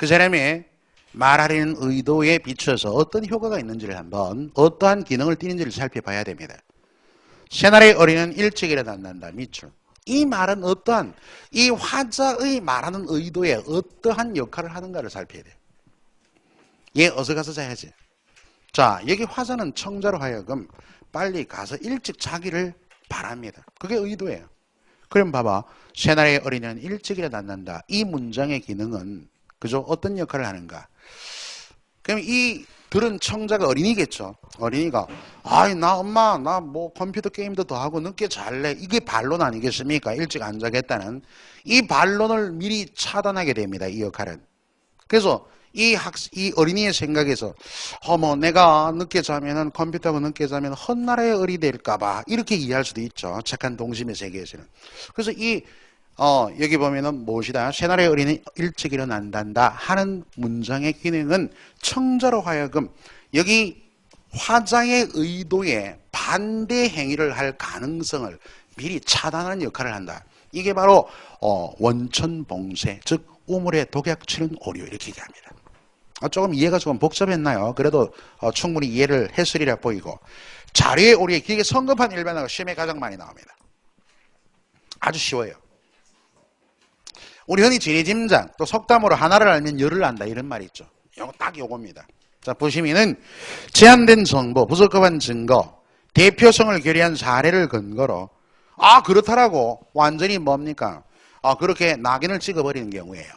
[SPEAKER 1] 사람의 말하려는 의도에 비춰서 어떤 효과가 있는지를 한번 어떠한 기능을 띠는지를 살펴봐야 됩니다. 새날의 어린이는 일찍 일어난다. 밑줄. 이 말은 어떠한 이 화자의 말하는 의도에 어떠한 역할을 하는가를 살펴야 돼요. 얘 어서 가서 자야지. 자, 여기 화자는 청자로 하여금 빨리 가서 일찍 자기를 바랍니다. 그게 의도예요. 그럼 봐봐. 새날의 어린이는 일찍 일어난다. 이 문장의 기능은 그죠? 어떤 역할을 하는가? 그럼 이 들은 청자가 어린이겠죠. 어린이가 나 엄마 나 뭐 컴퓨터 게임도 더 하고 늦게 잘래. 이게 반론 아니겠습니까? 일찍 안 자겠다는 이 반론을 미리 차단하게 됩니다. 이 역할은. 그래서 이 어린이의 생각에서 뭐 내가 늦게 자면은 컴퓨터하고 늦게 자면 헛나라의 을이 될까봐 이렇게 이해할 수도 있죠. 착한 동심의 세계에서는. 그래서 여기 보면은 무엇이다? 새날의 어린이 일찍 일어난단다 하는 문장의 기능은 청자로 하여금 여기 화자의 의도에 반대 행위를 할 가능성을 미리 차단하는 역할을 한다. 이게 바로 원천봉쇄, 즉 우물에 독약 치는 오류 이렇게 얘기합니다. 조금 이해가 조금 복잡했나요? 그래도 충분히 이해를 했으리라 보이고 자료의 오류에 길게 성급한 일반어가 시험에 가장 많이 나옵니다. 아주 쉬워요. 우리 흔히 지리짐작 또 속담으로 하나를 알면 열을 안다 이런 말이 있죠. 요거 딱 요겁니다. 자, 보시면은 제한된 정보, 부적합한 증거, 대표성을 결의한 사례를 근거로 그렇다라고 완전히 뭡니까? 그렇게 낙인을 찍어버리는 경우예요.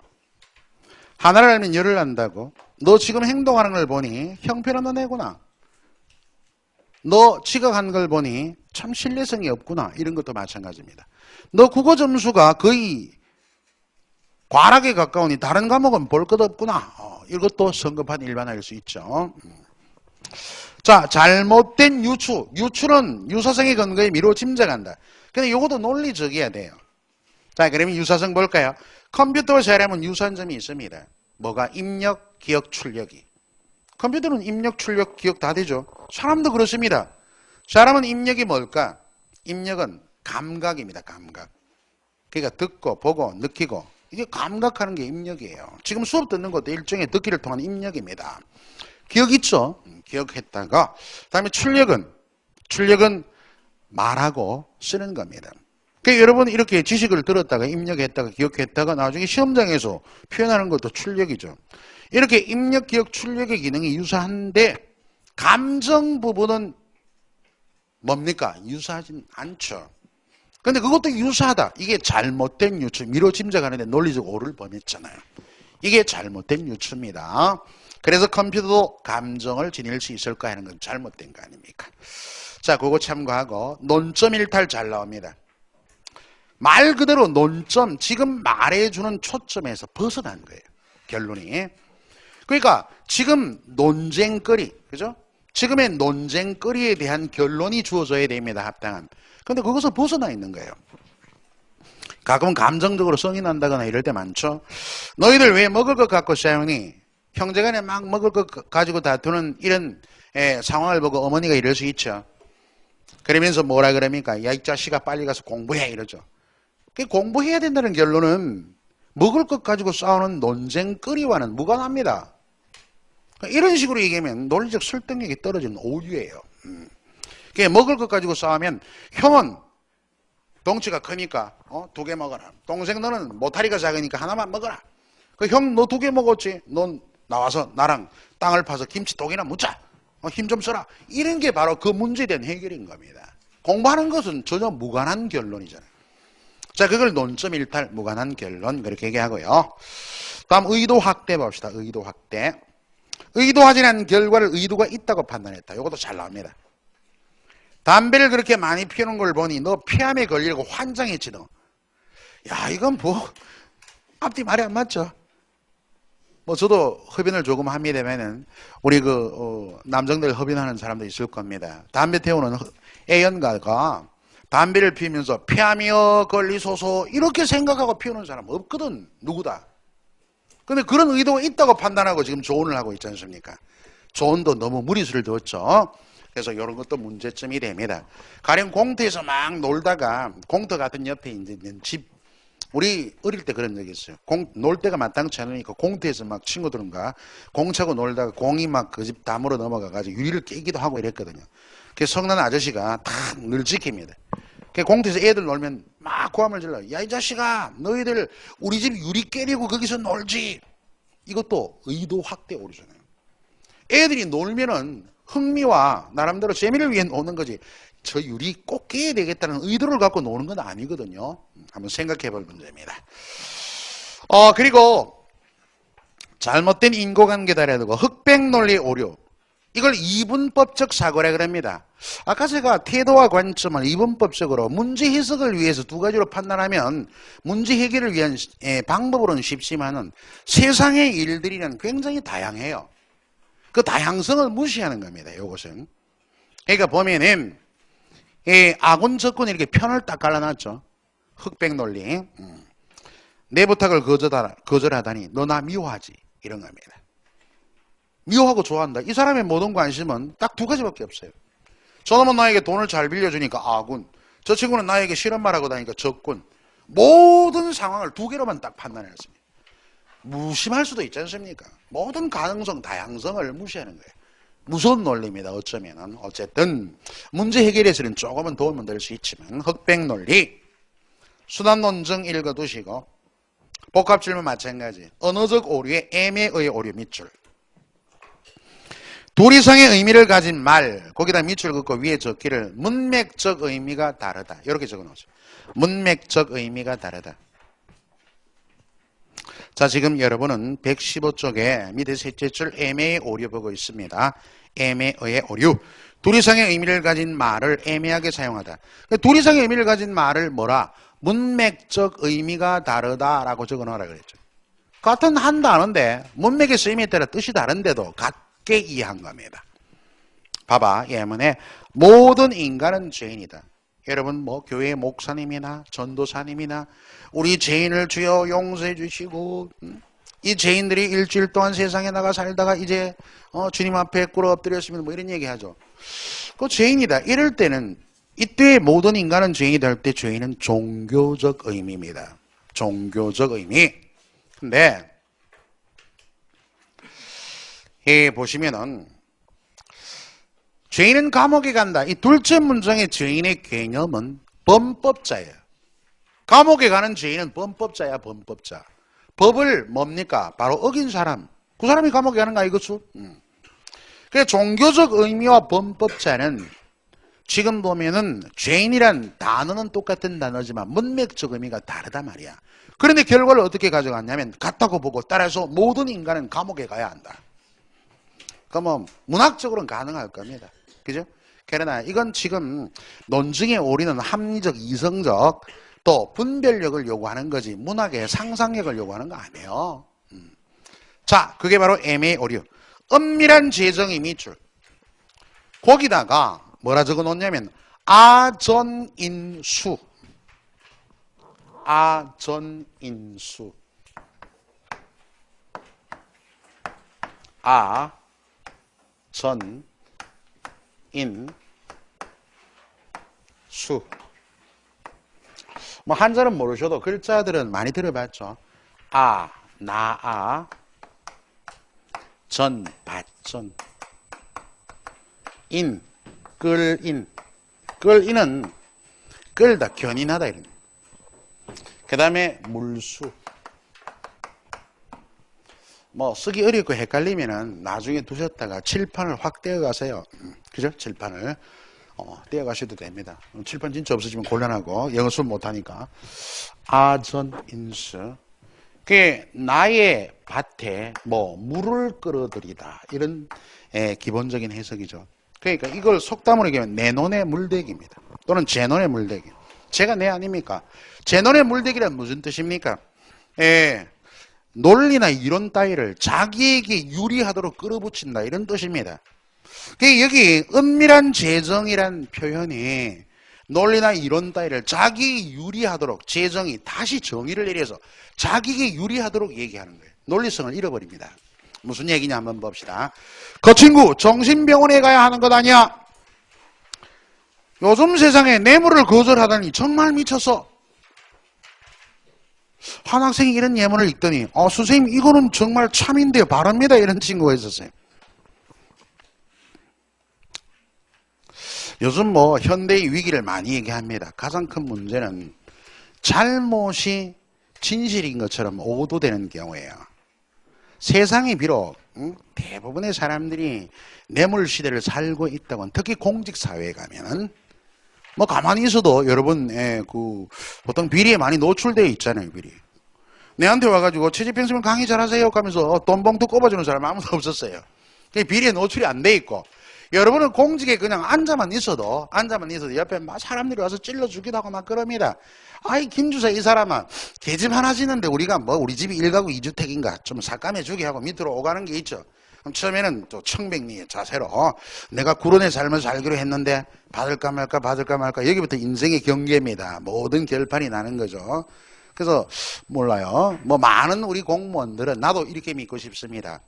[SPEAKER 1] 하나를 알면 열을 안다고? 너 지금 행동하는 걸 보니 형편없는 애구나. 너 지각한 걸 보니 참 신뢰성이 없구나. 이런 것도 마찬가지입니다. 너 국어 점수가 거의 과락에 가까우니 다른 과목은 볼 것 없구나. 이것도 성급한 일반화일 수 있죠. 자, 잘못된 유추. 유추는 유사성의 근거에 미루어 짐작한다. 근데 이것도 논리적이어야 돼요. 자, 그러면 유사성 볼까요? 컴퓨터와 사람은 유사한 점이 있습니다. 뭐가? 입력, 기억, 출력이. 컴퓨터는 입력, 출력, 기억 다 되죠. 사람도 그렇습니다. 사람은 입력이 뭘까? 입력은 감각입니다. 감각. 그러니까 듣고, 보고, 느끼고. 이게 감각하는 게 입력이에요. 지금 수업 듣는 것도 일종의 듣기를 통한 입력입니다. 기억 있죠? 기억했다가. 다음에 출력은 말하고 쓰는 겁니다. 그러니까 여러분 이렇게 지식을 들었다가 입력했다가 기억했다가 나중에 시험장에서 표현하는 것도 출력이죠. 이렇게 입력, 기억, 출력의 기능이 유사한데 감정 부분은 뭡니까? 유사하진 않죠. 근데 그것도 유사하다. 이게 잘못된 유추. 미뤄 짐작하는데 논리적 오류를 범했잖아요. 이게 잘못된 유추입니다. 그래서 컴퓨터도 감정을 지닐 수 있을까 하는 건 잘못된 거 아닙니까? 자, 그거 참고하고 논점 일탈 잘 나옵니다. 말 그대로 논점, 지금 말해주는 초점에서 벗어난 거예요. 결론이. 그러니까 지금 논쟁거리, 그죠? 지금의 논쟁거리에 대한 결론이 주어져야 됩니다. 합당한. 근데 거기서 벗어나 있는 거예요. 가끔은 감정적으로 성이 난다거나 이럴 때 많죠. 너희들 왜 먹을 것 갖고 싸우니? 형제간에 막 먹을 것 가지고 다투는 이런 상황을 보고 어머니가 이럴 수 있죠. 그러면서 뭐라 그럽니까? 야, 이 자식아 빨리 가서 공부해 이러죠. 공부해야 된다는 결론은 먹을 것 가지고 싸우는 논쟁거리와는 무관합니다. 이런 식으로 얘기하면 논리적 설득력이 떨어지는 오류예요. 먹을 것 가지고 싸우면 형은 덩치가 크니까 2개 먹어라. 동생 너는 모타리가 작으니까 하나만 먹어라. 형 너 2개 먹었지. 넌 나와서 나랑 땅을 파서 김치 2개나 묻자. 힘 좀 써라. 이런 게 바로 그 문제에 대한 해결인 겁니다. 공부하는 것은 전혀 무관한 결론이잖아요. 자, 그걸 논점 일탈 무관한 결론 그렇게 얘기하고요. 다음 의도 확대 봅시다. 의도 확대. 의도하지 않은 결과를 의도가 있다고 판단했다. 이것도 잘 나옵니다. 담배를 그렇게 많이 피우는 걸 보니 너 폐암에 걸리려고 환장했지 너. 야, 이건 뭐 앞뒤 말이 안 맞죠. 저도 흡연을 조금 합니다면은 우리 남성들 흡연하는 사람도 있을 겁니다. 담배 태우는 애연가가 담배를 피우면서 폐암이여 걸리소서 이렇게 생각하고 피우는 사람 없거든. 누구다. 근데 그런 의도가 있다고 판단하고 지금 조언을 하고 있지 않습니까? 조언도 너무 무리수를 두었죠. 그래서 이런 것도 문제점이 됩니다. 가령 공터에서 막 놀다가 공터 같은 옆에 있는 집, 우리 어릴 때 그런 적이 있어요. 놀 때가 마땅치 않으니까 공터에서 막 친구들과 공 차고 놀다가 공이 막 그 집 담으로 넘어가가지고 유리를 깨기도 하고 이랬거든요. 그래서 성난 아저씨가 탁 늘 지킵니다. 공터에서 애들 놀면 막 고함을 질러요. 야, 이 자식아, 너희들 우리 집 유리 깨리고 거기서 놀지. 이것도 의도 확대 오류잖아요. 애들이 놀면은 흥미와 나름대로 재미를 위해 노는 거지. 저 유리 꼭 깨야 되겠다는 의도를 갖고 노는 건 아니거든요. 한번 생각해 볼 문제입니다. 그리고 잘못된 인과관계다라든가 흑백 논리 오류. 이걸 이분법적 사고라 그럽니다. 아까 제가 태도와 관점을 이분법적으로 문제 해석을 위해서 두 가지로 판단하면 문제 해결을 위한 방법으로는 쉽지만은 세상의 일들이는 굉장히 다양해요. 그 다양성을 무시하는 겁니다. 이것은. 그러니까 보면은 아군 적군이 이렇게 편을 딱 갈라놨죠. 흑백 논리. 내 부탁을 거절하다니 너 나 미워하지. 이런 겁니다. 미워하고 좋아한다. 이 사람의 모든 관심은 딱 두 가지밖에 없어요. 저놈은 나에게 돈을 잘 빌려주니까 아군. 저 친구는 나에게 싫은 말하고 다니니까 적군. 모든 상황을 두 개로만 딱 판단해놨습니다. 무심할 수도 있지 않습니까? 모든 가능성, 다양성을 무시하는 거예요. 무서운 논리입니다. 어쩌면은. 어쨌든 문제 해결에서는 조금은 도움은 될 수 있지만 흑백 논리, 순환 논증 읽어두시고 복합 질문 마찬가지. 언어적 오류의 애매의 오류 밑줄. 둘 이상의 의미를 가진 말, 거기다 밑줄 긋고 위에 적기를 문맥적 의미가 다르다. 이렇게 적어놓으세요. 문맥적 의미가 다르다. 자, 지금 여러분은 115쪽에 밑에 셋째 줄 애매의 오류 보고 있습니다. 애매의 오류. 둘 이상의 의미를 가진 말을 애매하게 사용하다. 둘 이상의 의미를 가진 말을 뭐라? 문맥적 의미가 다르다라고 적어놓으라 그랬죠. 같은 한 단어인데 문맥의 쓰임에 따라 뜻이 다른데도 같게 이해한 겁니다. 봐봐. 예문에 모든 인간은 죄인이다. 여러분 뭐 교회 목사님이나 전도사님이나 우리 죄인을 주여 용서해 주시고 이 죄인들이 일주일 동안 세상에 나가 살다가 이제 주님 앞에 꿇어 엎드렸으면 뭐 이런 얘기 하죠. 그 죄인이다. 이럴 때는 이때 모든 인간은 죄인이다 할 때 죄인은 종교적 의미입니다. 종교적 의미. 근데 보시면은 죄인은 감옥에 간다. 이 둘째 문장의 죄인의 개념은 범법자예요. 감옥에 가는 죄인은 범법자야, 범법자. 법을 뭡니까? 바로 어긴 사람. 그 사람이 감옥에 가는 거 이거죠? 그래서 종교적 의미와 범법자는 지금 보면은 죄인이란 단어는 똑같은 단어지만 문맥적 의미가 다르단 말이야. 그런데 결과를 어떻게 가져갔냐면 같다고 보고 따라서 모든 인간은 감옥에 가야 한다. 그러면 문학적으로는 가능할 겁니다. 그죠? 그러나 이건 지금 논증의 오류는 합리적, 이성적 또 분별력을 요구하는 거지 문학의 상상력을 요구하는 거 아니에요. 자, 그게 바로 애매의 오류. 엄밀한 재정의 밑줄. 거기다가 뭐라 적어 놓냐면 아전인수. 아전인수. 아전인수. 뭐 한자는 모르셔도 글자들은 많이 들어봤죠. 나아, 전, 밭전, 끌인. 끌인은 끌다, 견인하다 이런. 그 다음에 물수. 뭐 쓰기 어렵고 헷갈리면은 나중에 두셨다가 칠판을 확 떼어 가세요. 그죠? 칠판을 떼어 가셔도 됩니다. 칠판 진짜 없어지면 곤란하고 영어 수업 못하니까. 아전인수. 그게 나의 밭에 뭐 물을 끌어들이다 이런 기본적인 해석이죠. 그러니까 이걸 속담으로 얘기하면 내 논의 물대기입니다. 또는 제 논의 물대기. 제가 내 아닙니까? 제 논의 물대기란 무슨 뜻입니까? 논리나 이론 따위를 자기에게 유리하도록 끌어붙인다 이런 뜻입니다. 여기 은밀한 재정이란 표현이 논리나 이론 따위를 자기 유리하도록 재정이 다시 정의를 내려서 자기에게 유리하도록 얘기하는 거예요. 논리성을 잃어버립니다. 무슨 얘기냐 한번 봅시다. 그 친구 정신병원에 가야 하는 것 아니야? 요즘 세상에 뇌물을 거절하다니 정말 미쳤어. 한 학생이 이런 예문을 읽더니 선생님 이거는 정말 참인데요. 바랍니다. 이런 친구가 있었어요. 요즘 뭐 현대의 위기를 많이 얘기합니다. 가장 큰 문제는 잘못이 진실인 것처럼 오도되는 경우예요. 세상이 비록 대부분의 사람들이 뇌물 시대를 살고 있다고 특히 공직사회에 가면 뭐 가만히 있어도 여러분 보통 비리에 많이 노출되어 있잖아요. 비리. 내한테 와가지고 최지평 선생님 강의 잘하세요 하면서 돈 봉투 꼽아주는 사람 아무도 없었어요. 비리에 노출이 안 돼 있고, 여러분은 공직에 그냥 앉아만 있어도 옆에 막 사람들이 와서 찔러 주기도 하고 막 그럽니다. 아이, 김주사 이 사람은 계집 하나 지는데 우리가 뭐 우리 집이 1가구 2주택인가 좀 삭감해 주게 하고 밑으로 오가는 게 있죠. 그럼 처음에는 또 청백리의 자세로 내가 구론의 삶을 살기로 했는데 받을까 말까 여기부터 인생의 경계입니다. 모든 결판이 나는 거죠. 그래서 몰라요. 뭐 많은 우리 공무원들은 나도 이렇게 믿고 싶습니다.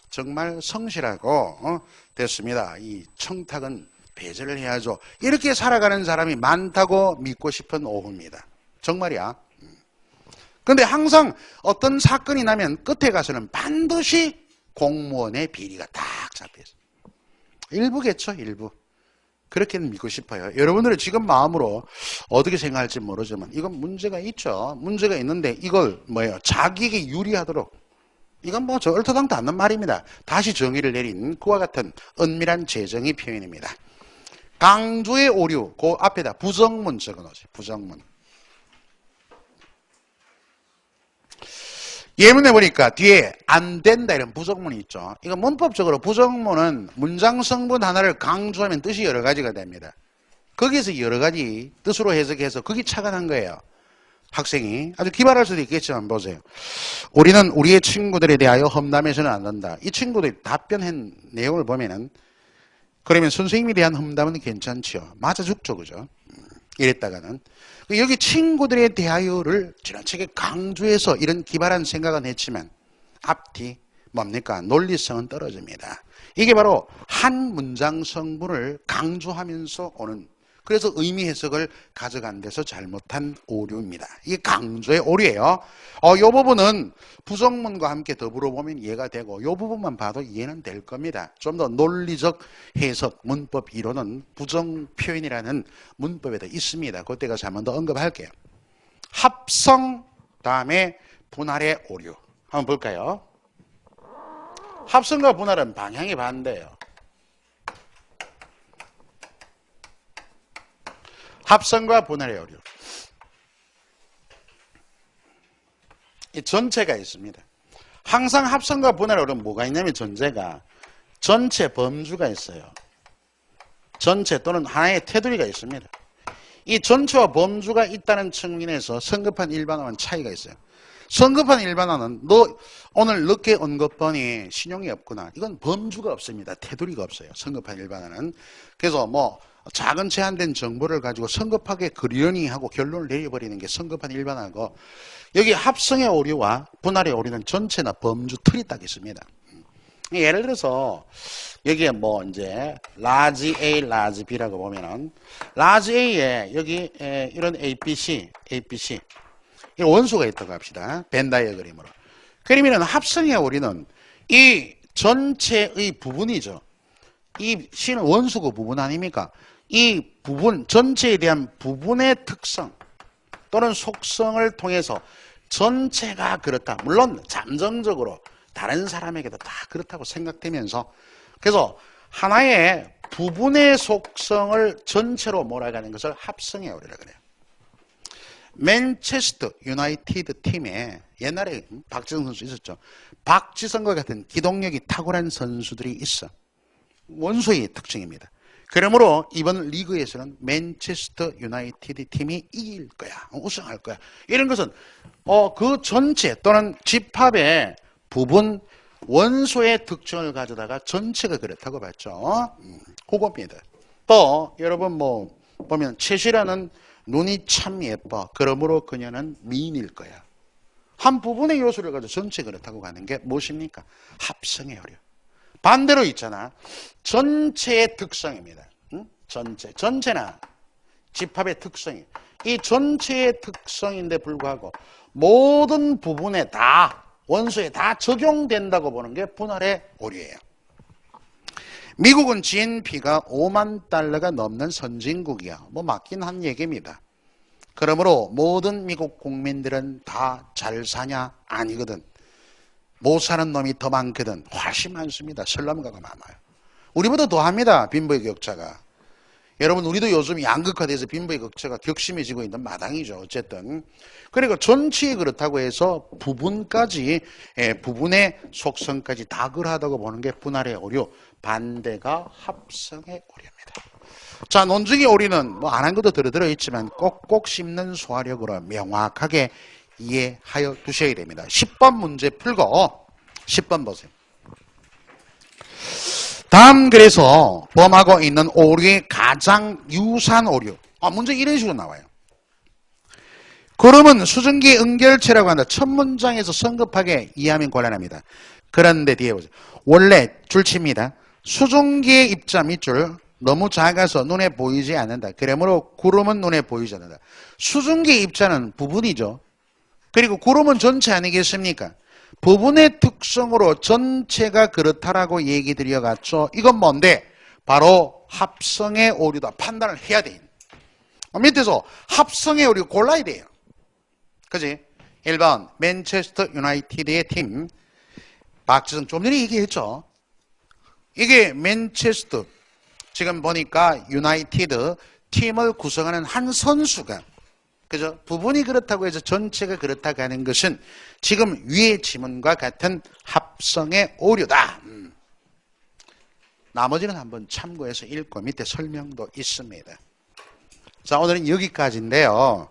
[SPEAKER 1] 정말 성실하고 됐습니다. 이 청탁은 배제를 해야죠. 이렇게 살아가는 사람이 많다고 믿고 싶은 오후입니다. 정말이야. 그런데 항상 어떤 사건이 나면 끝에 가서는 반드시 공무원의 비리가 딱 잡혀있어요. 일부겠죠, 일부. 그렇게는 믿고 싶어요. 여러분들은 지금 마음으로 어떻게 생각할지 모르지만 이건 문제가 있죠. 문제가 있는데 이걸 자기에게 유리하도록, 이건 뭐 저 얼토당토 않는 말입니다. 다시 정의를 내린 그와 같은 은밀한 재정의 표현입니다. 강조의 오류, 그 앞에다 부정문 적어놓으세요. 부정문. 예문에 보니까 뒤에 안 된다 이런 부정문이 있죠. 이거 문법적으로 부정문은 문장 성분 하나를 강조하면 뜻이 여러 가지가 됩니다. 거기에서 여러 가지 뜻으로 해석해서 거기 착안한 거예요. 학생이 아주 기발할 수도 있겠지만 보세요. 우리는 우리의 친구들에 대하여 험담해서는 안 된다. 이 친구들이 답변한 내용을 보면은 그러면 선생님에 대한 험담은 괜찮죠. 맞아 죽죠, 그죠? 이랬다가는 여기 친구들에 대하여를 지나치게 강조해서 이런 기발한 생각은 했지만 앞뒤 뭡니까? 논리성은 떨어집니다. 이게 바로 한 문장 성분을 강조하면서 오는, 그래서 의미 해석을 가져간 데서 잘못한 오류입니다. 이게 강조의 오류예요. 이 부분은 부정문과 함께 더불어 보면 이해가 되고 이 부분만 봐도 이해는 될 겁니다. 좀 더 논리적 해석, 문법 이론은 부정 표현이라는 문법에도 있습니다. 그때 가서 한 번 더 언급할게요. 합성 다음에 분할의 오류 한번 볼까요? 합성과 분할은 방향이 반대예요. 합성과 분할의 오류. 이 전체가 있습니다. 항상 합성과 분할의 오류는 뭐가 있냐면 전체 범주가 있어요. 전체 또는 하나의 테두리가 있습니다. 이 전체와 범주가 있다는 측면에서 성급한 일반화와는 차이가 있어요. 성급한 일반화는 너 오늘 늦게 온 것 보니 신용이 없구나. 이건 범주가 없습니다. 테두리가 없어요. 성급한 일반화는. 그래서 뭐 작은 제한된 정보를 가지고 성급하게 그러니 하고 결론을 내려버리는 게 성급한 일반화고, 여기 합성의 오류와 분할의 오류는 전체나 범주 틀이 딱 있습니다. 예를 들어서 여기에 뭐 이제 large A, large B라고 보면은 large A에 여기 이런 ABC 이런 원소가 있다고 합시다. 벤 다이어그램으로. 그러면은 합성의 오류는 이 전체의 부분이죠. 이 C는 원소고 부분 아닙니까? 이 부분, 전체에 대한 부분의 특성 또는 속성을 통해서 전체가 그렇다. 물론 잠정적으로 다른 사람에게도 다 그렇다고 생각되면서, 그래서 하나의 부분의 속성을 전체로 몰아가는 것을 합성의 오류라고 그래요. 맨체스터 유나이티드 팀에 옛날에 박지성 선수 있었죠. 박지성과 같은 기동력이 탁월한 선수들이 있어. 원소의 특징입니다. 그러므로 이번 리그에서는 맨체스터 유나이티드 팀이 이길 거야. 우승할 거야. 이런 것은 그 전체 또는 집합의 부분 원소의 특징을 가져다가 전체가 그렇다고 봤죠. 그겁니다. 또 여러분 뭐 보면 최시라는 눈이 참 예뻐. 그러므로 그녀는 미인일 거야. 한 부분의 요소를 가지고 전체 그렇다고 가는 게 무엇입니까? 합성의 오류. 반대로 있잖아. 전체의 특성입니다. 전체나 집합의 특성이. 이 전체의 특성인데 불구하고 모든 부분에 다, 원소에 다 적용된다고 보는 게 분할의 오류예요. 미국은 GNP가 5만 달러가 넘는 선진국이야. 뭐 맞긴 한 얘기입니다. 그러므로 모든 미국 국민들은 다 잘 사냐? 아니거든. 못 사는 놈이 더 많거든. 훨씬 많습니다. 슬럼가가 많아요. 우리보다 더 합니다. 빈부의 격차가. 여러분 우리도 요즘 양극화돼서 빈부의 격차가 격심해지고 있는 마당이죠. 어쨌든 그리고 전체에 그렇다고 해서 부분까지 부분의 속성까지 다 그러하다고 보는 게 분할의 오류, 반대가 합성의 오류입니다. 자, 논증의 오류는 뭐 안 한 것도 들어있지만 꼭꼭 씹는 소화력으로 명확하게 이해하여 두셔야 됩니다. 10번 문제 풀고 10번 보세요. 다음 그래서 범하고 있는 오류의 가장 유사한 오류. 문제 이런 식으로 나와요. 그러면 수증기 응결체라고 한다. 첫 문장에서 성급하게 이해하면 곤란합니다. 그런데 뒤에 보세요. 원래 줄칩니다. 수증기의 입자 밑줄 너무 작아서 눈에 보이지 않는다. 그러므로 구름은 눈에 보이지 않는다. 수증기의 입자는 부분이죠. 그리고 구름은 전체 아니겠습니까? 부분의 특성으로 전체가 그렇다라고 얘기 드려갔죠. 이건 뭔데? 바로 합성의 오류다. 판단을 해야 돼. 밑에서 합성의 오류 골라야 돼요. 그지? 1번 맨체스터 유나이티드의 팀 박지성 좀 전에 얘기했죠. 이게 맨체스터 지금 보니까 유나이티드 팀을 구성하는 한 선수가 그죠? 부분이 그렇다고 해서 전체가 그렇다고 하는 것은 지금 위의 지문과 같은 합성의 오류다. 나머지는 한번 참고해서 읽고 밑에 설명도 있습니다. 자, 오늘은 여기까지인데요.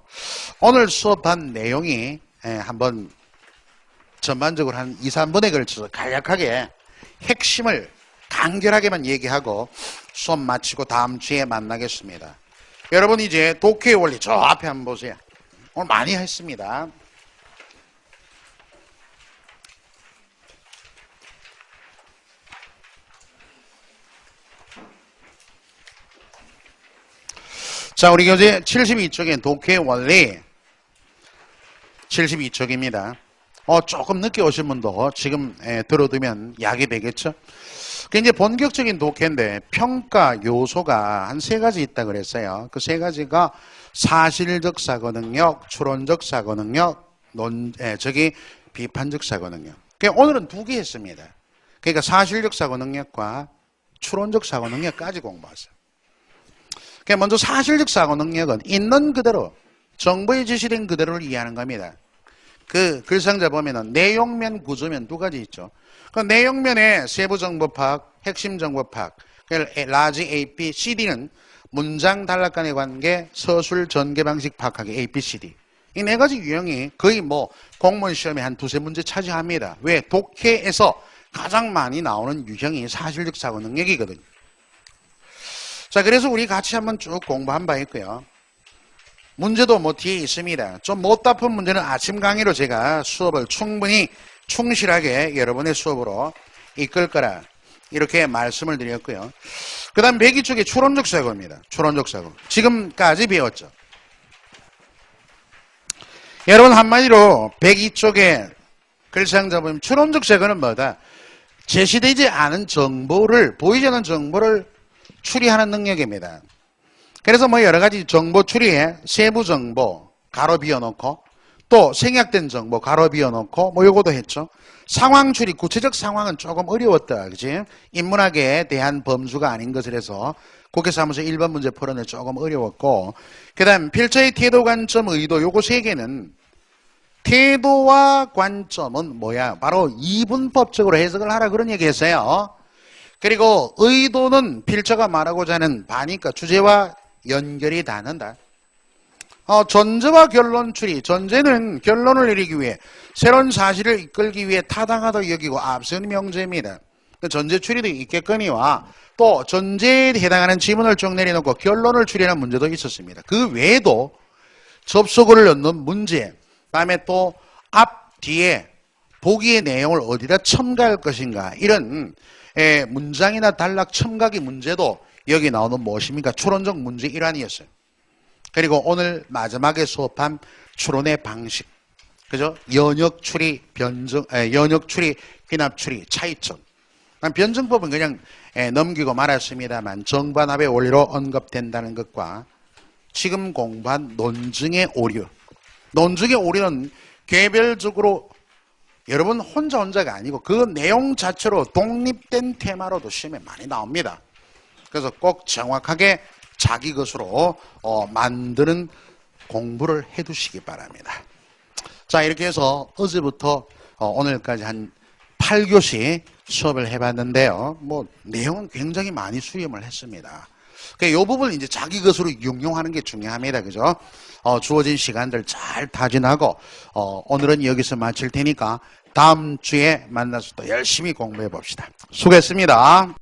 [SPEAKER 1] 오늘 수업한 내용이 한번 전반적으로 한 2, 3분에 걸쳐서 간략하게 핵심을 간결하게만 얘기하고 수업 마치고 다음 주에 만나겠습니다. 여러분 이제 독해의 원리 저 앞에 한번 보세요. 오늘 많이 했습니다. 자, 우리 교재 72쪽에 독해의 원리 72쪽입니다. 조금 늦게 오신 분도 지금 들어두면 약이 되겠죠? 이제 본격적인 독해인데 평가 요소가 한 3가지 있다 그랬어요. 그 3가지가 사실적 사고 능력, 추론적 사고 능력, 비판적 사고 능력. 그러니까 오늘은 2개 했습니다. 그러니까 사실적 사고 능력과 추론적 사고 능력까지 공부하세요. 그러니까 먼저 사실적 사고 능력은 있는 그대로 정보에 제시된 그대로를 이해하는 겁니다. 그 글상자 보면은 내용면, 구조면 2가지 있죠. 그 내용면에 세부 정보 파악, 핵심 정보 파악, 라지 A, B, C, D는 문장 단락 간의 관계, 서술 전개 방식 파악하기 A, B, C, D. 이 4가지 유형이 거의 뭐 공무원 시험에 한 2-3문제 차지합니다. 왜? 독해에서 가장 많이 나오는 유형이 사실적 사고 능력이거든요. 자, 그래서 우리 같이 한번 쭉 공부한 바 있고요. 문제도 뭐 뒤에 있습니다. 좀 못 답은 문제는 아침 강의로 제가 수업을 충분히 충실하게 여러분의 수업으로 이끌 거라 이렇게 말씀을 드렸고요. 그 다음 102쪽에 추론적 사고입니다. 추론적 사고. 지금까지 배웠죠. 여러분 한마디로 102쪽에 글상자 보면 추론적 사고는 뭐다? 제시되지 않은 정보를, 보이지 않는 정보를 추리하는 능력입니다. 그래서 뭐 여러 가지 정보 추리에 세부 정보 가로 비워놓고 또 생략된 정보 가로 비워놓고 뭐 요거도 했죠. 상황 추리, 구체적 상황은 조금 어려웠다. 그치? 인문학에 대한 범주가 아닌 것을 해서 국회사무소 1번 문제 풀어내 조금 어려웠고 그 다음 필자의 태도, 관점, 의도 요거 3개는 태도와 관점은 뭐야? 바로 이분법적으로 해석을 하라 그런 얘기 했어요. 그리고 의도는 필자가 말하고자 하는 바니까 주제와 연결이 닿는다. 전제와 결론 추리. 전제는 결론을 내리기 위해 새로운 사실을 이끌기 위해 타당하다고 여기고 앞선 명제입니다. 전제 추리도 있겠거니와 또 전제에 해당하는 지문을 쭉 내려놓고 결론을 추리하는 문제도 있었습니다. 그 외에도 접속어를 넣는 문제, 그다음에 또 앞, 뒤에 보기의 내용을 어디다 첨가할 것인가 이런 문장이나 단락 첨가기 문제도 여기 나오는 무엇입니까? 추론적 문제 일환이었어요. 그리고 오늘 마지막에 수업한 추론의 방식, 그죠? 연역 추리, 연역 추리, 혼합 추리, 차이점. 변증법은 그냥 넘기고 말았습니다만 정반합의 원리로 언급된다는 것과 지금 공부한 논증의 오류. 논증의 오류는 개별적으로 여러분 혼자가 아니고 그 내용 자체로 독립된 테마로도 시험에 많이 나옵니다. 그래서 꼭 정확하게 자기 것으로 만드는 공부를 해두시기 바랍니다. 자, 이렇게 해서 어제부터 오늘까지 한 8교시 수업을 해봤는데요. 뭐 내용은 굉장히 많이 수렴을 했습니다. 이 부분을 이제 자기 것으로 응용하는 게 중요합니다. 그죠? 주어진 시간들 잘 타진하고 오늘은 여기서 마칠 테니까 다음 주에 만나서 또 열심히 공부해 봅시다. 수고했습니다.